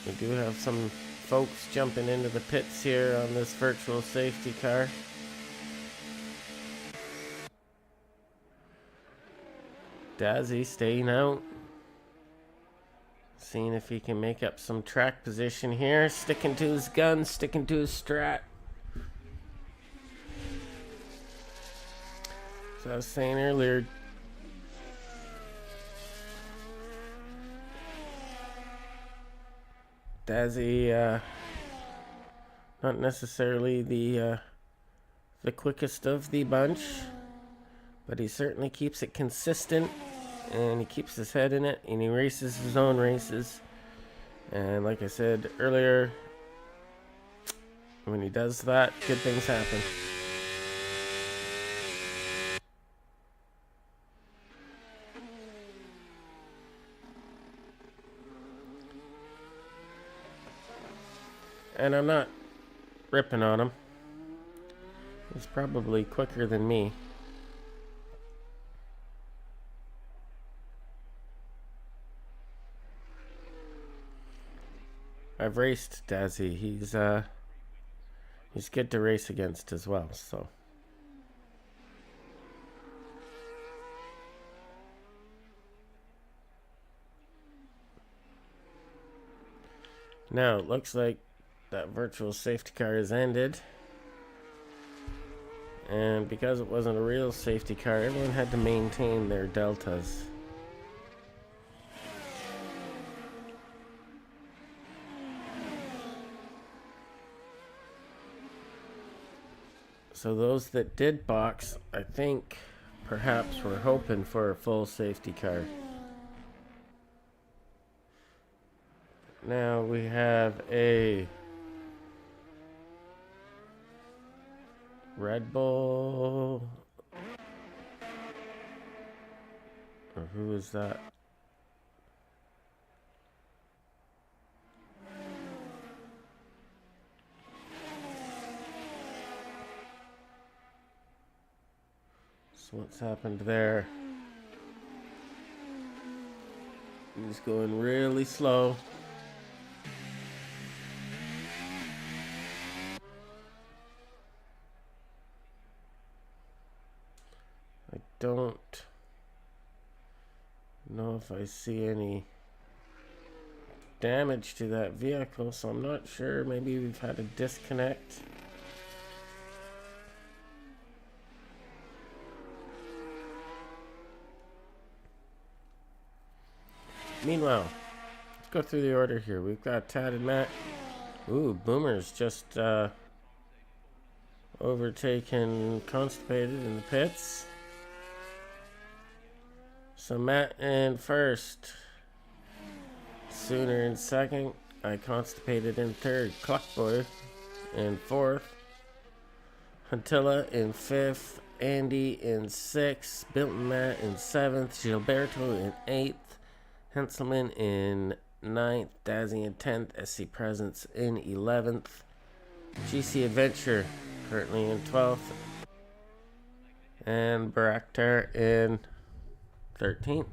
we do have some folks jumping into the pits here on this virtual safety car. Dazzy staying out. Seeing if he can make up some track position here. Sticking to his gun, sticking to his strat. So I was saying earlier, Dazzy, not necessarily the quickest of the bunch, but he certainly keeps it consistent, and he keeps his head in it, and he races his own races. And like I said earlier, when he does that, good things happen. And I'm not ripping on him. He's probably quicker than me. I've raced Dazzy. He's good to race against as well, so. Now, it looks like that virtual safety car has ended. And because it wasn't a real safety car, everyone had to maintain their deltas. So those that did box, I think, perhaps were hoping for a full safety car. Now we have a Red Bull. Or who is that? So what's happened there? He's going really slow. I don't know if I see any damage to that vehicle, so I'm not sure. Maybe we've had a disconnect. Meanwhile, let's go through the order here. We've got Tad and Matt. Ooh, Boomer's just overtaken Constipated in the pits. So Matt in first. Sooner in second. I Constipated in third. Clockboy in fourth. Huntilla in fifth. Andy in sixth. Bilton Matt in seventh. Gilberto in eighth. Henselman in 9th, Dazzy in 10th, SC Presence in 11th, GC Adventure currently in 12th, and Baraktar in 13th.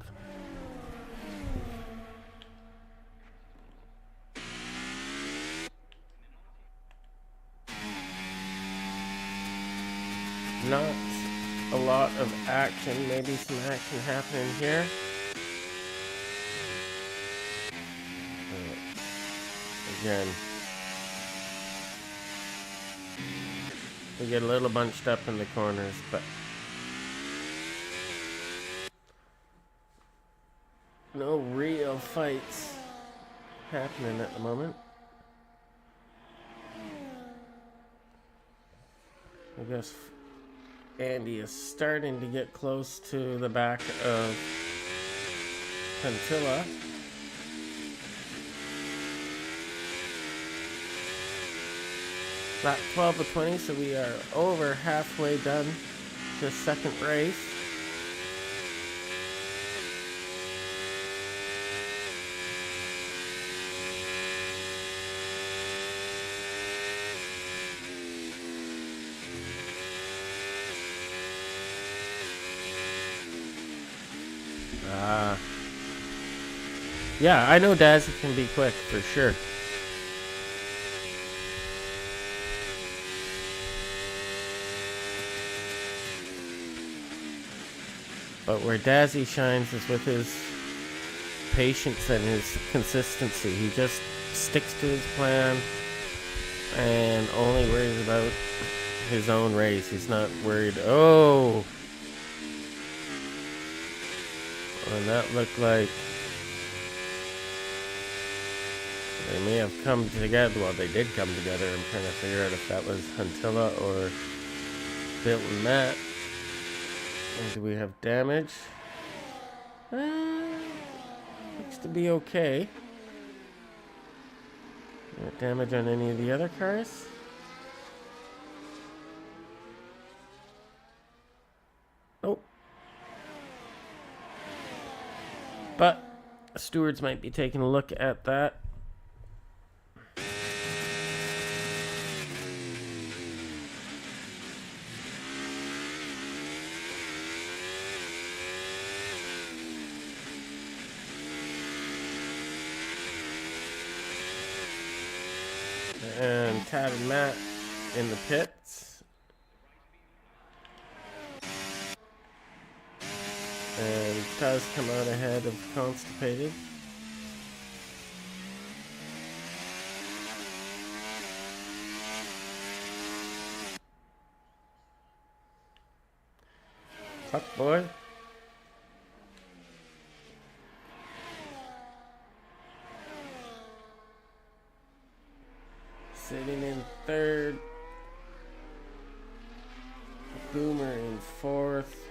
Not a lot of action, maybe some action happening here. Again, we get a little bunched up in the corners, but no real fights happening at the moment. I guess Andy is starting to get close to the back of Pentilla. Lap 12 of 20, so we are over halfway done the second race. Yeah, I know Daz can be quick for sure. But where Dazzy shines is with his patience and his consistency. He just sticks to his plan and only worries about his own race. He's not worried. Oh! And that looked like they may have come together. Well, they did come together. I'm trying to figure out if that was Huntilla or Bill and Matt. And do we have damage? Looks to be okay. Damage on any of the other cars? Nope. But stewards might be taking a look at that. And Tad and Matt in the pits. And does come out ahead of Constipated. Fuck boy. Sitting in third. Boomer in fourth.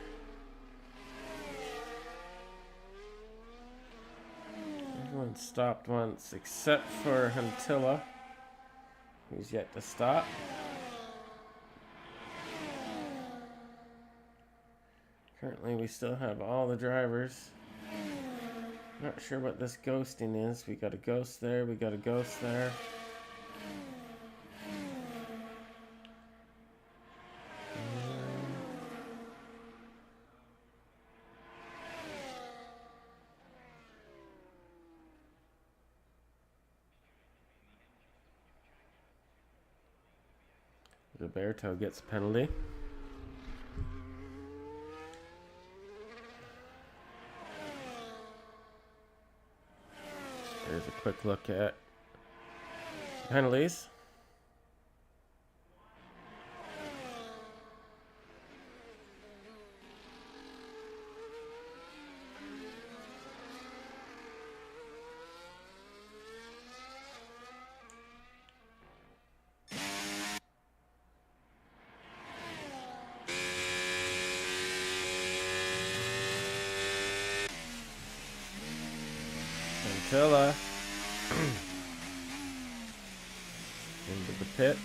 Everyone stopped once except for Huntilla, who's yet to stop. Currently we still have all the drivers. Not sure what this ghosting is. We got a ghost there, we got a ghost there. Roberto gets a penalty. There's a quick look at penalties. Antilla into the pits.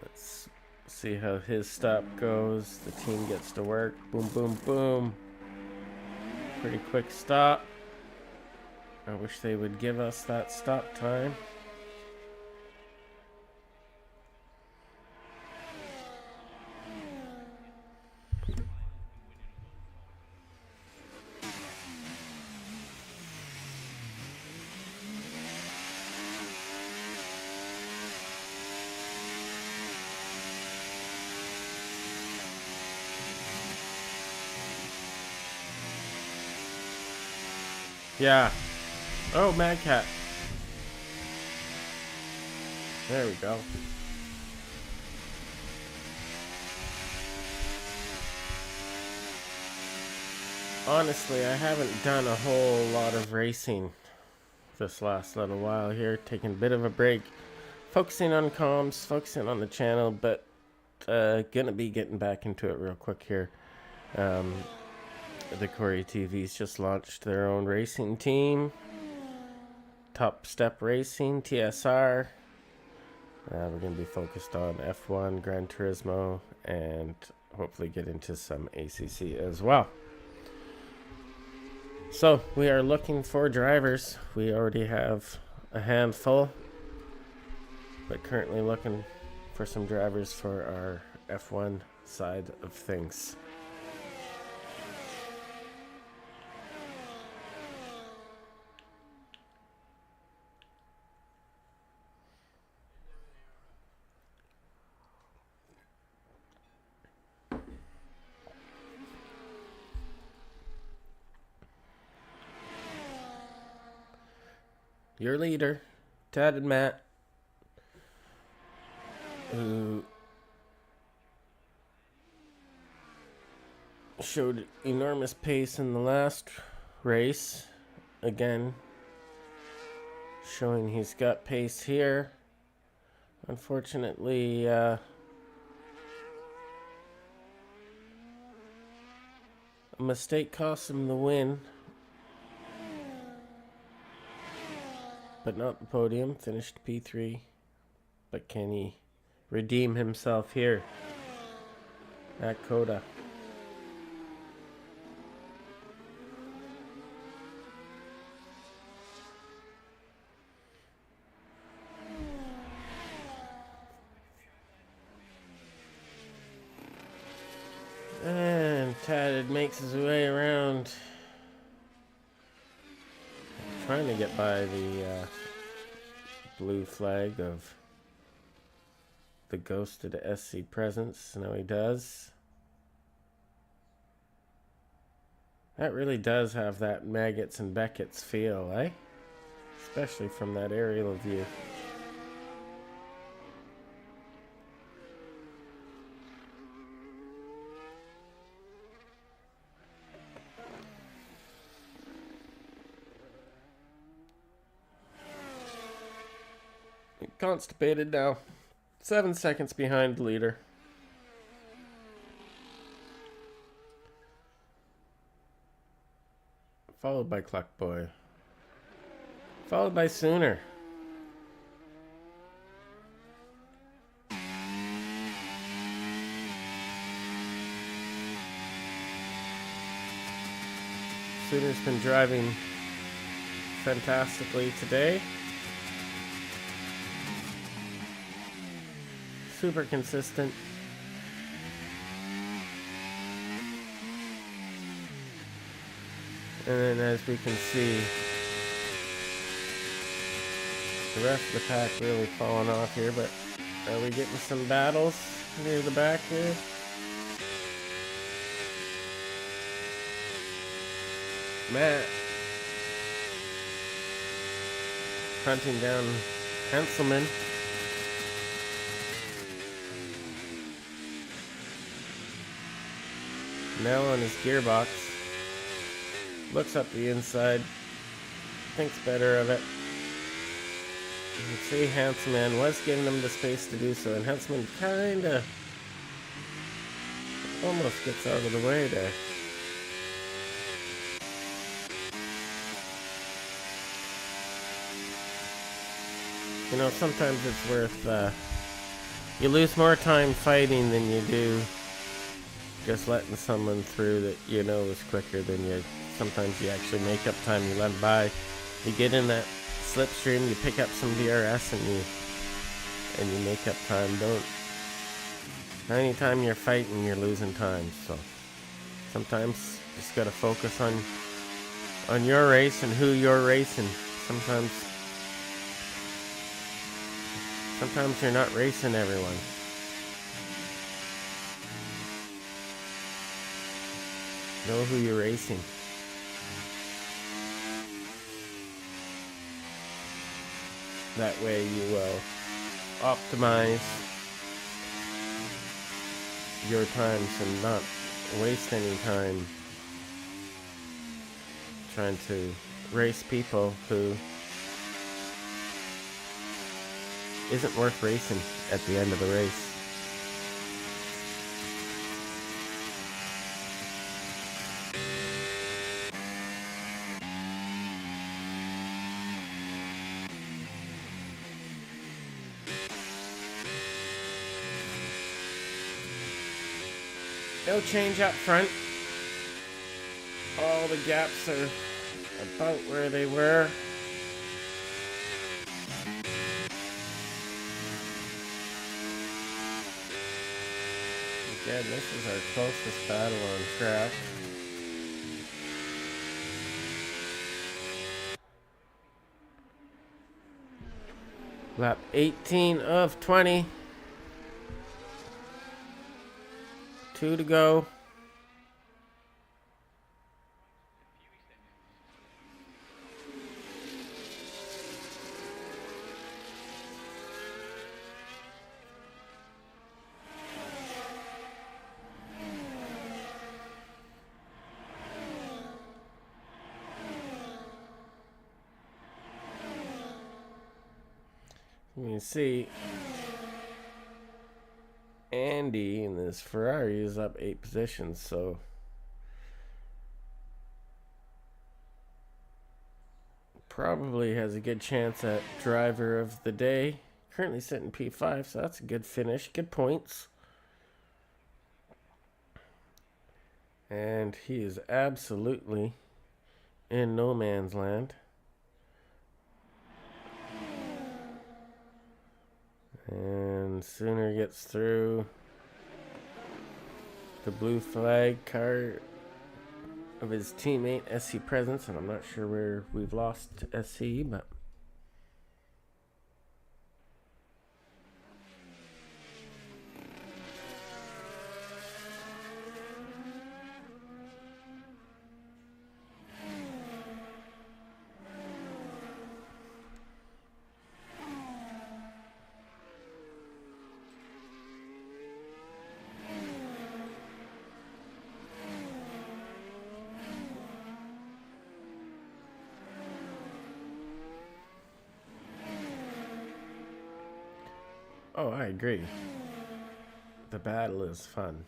Let's see how his stop goes. The team gets to work. Boom, boom, boom. Pretty quick stop. I wish they would give us that stop time. Yeah. Oh, Mad Cat. There we go. Honestly, I haven't done a whole lot of racing this last little while here. Taking a bit of a break. Focusing on comms, focusing on the channel, but gonna be getting back into it real quick here. The Corey TV's just launched their own racing team. Top Step Racing, TSR. We're going to be focused on F1, Gran Turismo, and hopefully get into some ACC as well. So, we are looking for drivers. We already have a handful, but currently looking for some drivers for our F1 side of things. Your leader, Tad and Matt, who showed enormous pace in the last race. Again, showing he's got pace here. Unfortunately, A mistake cost him the win, but not the podium. Finished P3. But can he redeem himself here at Cota? And Tad makes his way around, trying to get by the blue flag of the ghosted SC presence. Now he does. That really does have that Maggots and Beckett's feel, eh? Especially from that aerial view. Constipated now. 7 seconds behind the leader. Followed by Cluck Boy. Followed by Sooner. Sooner's been driving fantastically today. Super consistent. And then as we can see, the rest of the pack really falling off here, but are we getting some battles near the back here? Matt hunting down Henselman. Now on his gearbox. Looks up the inside. Thinks better of it. You can see Hanselman was giving him the space to do so, and Hanselman kinda almost gets out of the way there. You know, sometimes it's worth, you lose more time fighting than you do just letting someone through that you know is quicker than you. Sometimes you actually make up time, you let them by. You get in that slipstream, you pick up some DRS and you make up time. Anytime you're fighting, you're losing time. So sometimes you just gotta focus on your race and who you're racing. Sometimes you're not racing everyone. Know who you're racing. That way you will optimize your times and not waste any time trying to race people who isn't worth racing at the end of the race. No change up front. All the gaps are about where they were. Again, this is our closest battle on track. Lap 18 of 20. 2 to go. You can see Andy in this Ferrari is up 8 positions, so probably has a good chance at driver of the day. Currently sitting P5, so that's a good finish. Good points. And he is absolutely in no man's land. And Sooner gets through the blue flag car of his teammate SC Presence, and I'm not sure where we've lost SC, but oh, I agree. The battle is fun.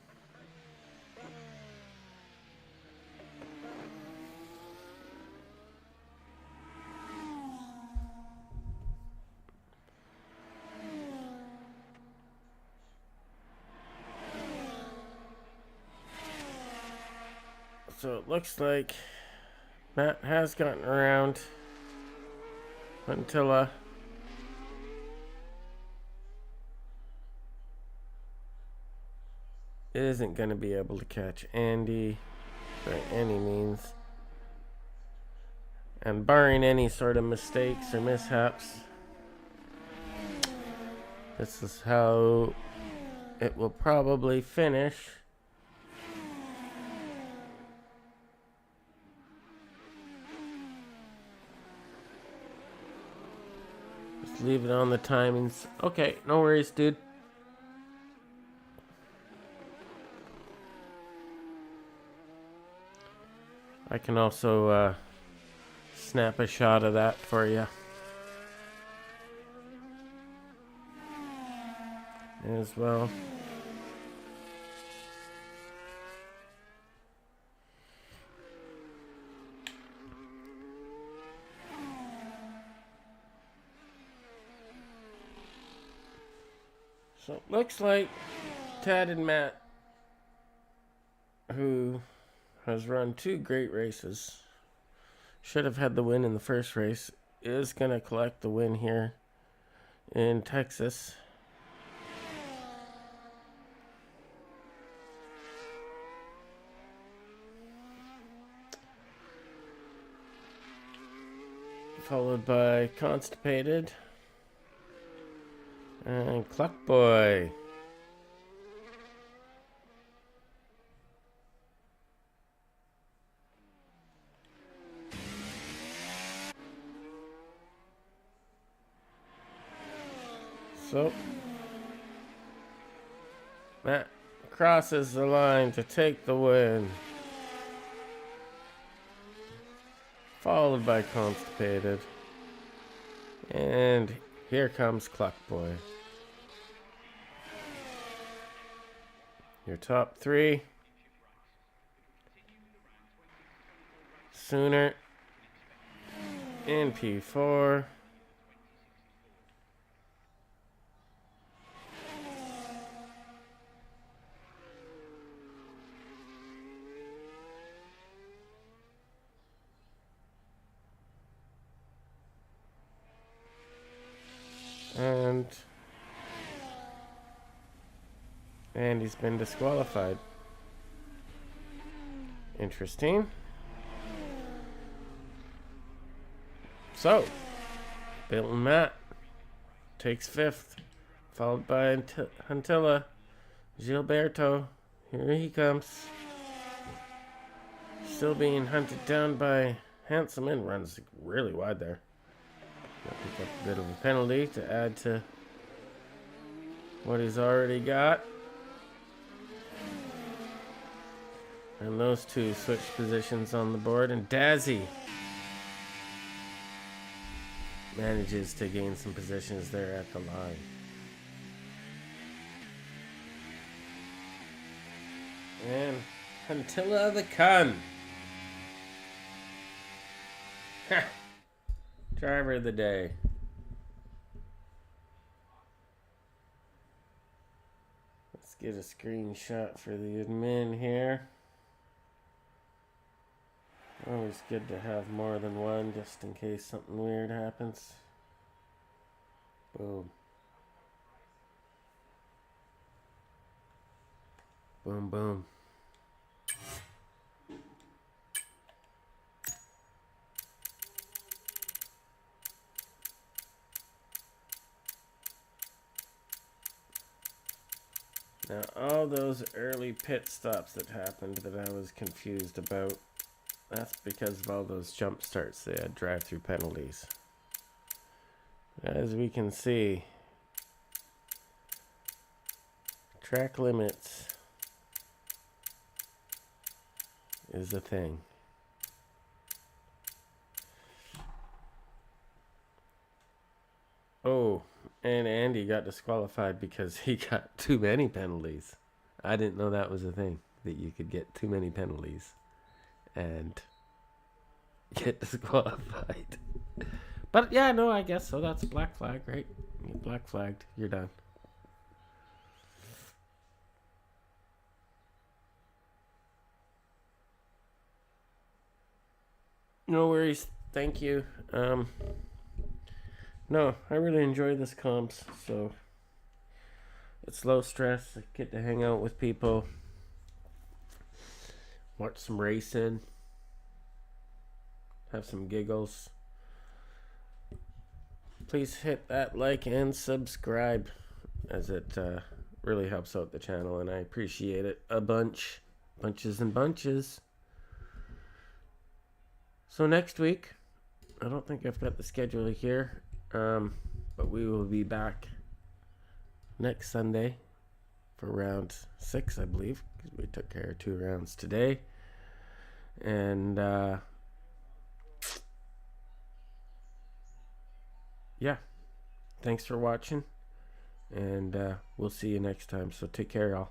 So it looks like Matt has gotten around until isn't going to be able to catch Andy by any means. And barring any sort of mistakes or mishaps, this is how it will probably finish. Just leave it on the timings. Okay, no worries, dude. I can also snap a shot of that for you as well. So it looks like Tad and Matt, who has run 2 great races, should have had the win in the first race, is going to collect the win here in Texas. Followed by Constipated and Cluck Boy. So, Matt crosses the line to take the win. Followed by Constipated. And here comes Cluck Boy. Your top 3. Sooner in P4. And he's been disqualified. Interesting. So, Bill and Matt takes 5th, followed by Huntilla. Gilberto, here he comes. Still being hunted down by Handsome and runs really wide there. Pick up a bit of a penalty to add to what he's already got. And those 2 switch positions on the board, and Dazzy manages to gain some positions there at the line. And Huntilla the Kun. Driver of the day. Let's get a screenshot for the admin here. Always good to have more than one just in case something weird happens. Boom. Boom, boom. Now, all those early pit stops that happened that I was confused about, that's because of all those jump starts. They had drive-through penalties. As we can see, track limits is a thing. Oh, and Andy got disqualified because he got too many penalties. I didn't know that was a thing, that you could get too many penalties and get disqualified. But yeah, no, I guess so. That's a black flag, right? You get black flagged, you're done. No worries. Thank you. No, I really enjoy this comps, so it's low stress. I get to hang out with people, watch some racing, have some giggles. Please hit that like and subscribe, as it really helps out the channel, and I appreciate it a bunch. Bunches and bunches. So next week, I don't think I've got the schedule here, but we will be back next Sunday for round 6, I believe, because we took care of 2 rounds today. And yeah, thanks for watching, and we'll see you next time. So take care, y'all.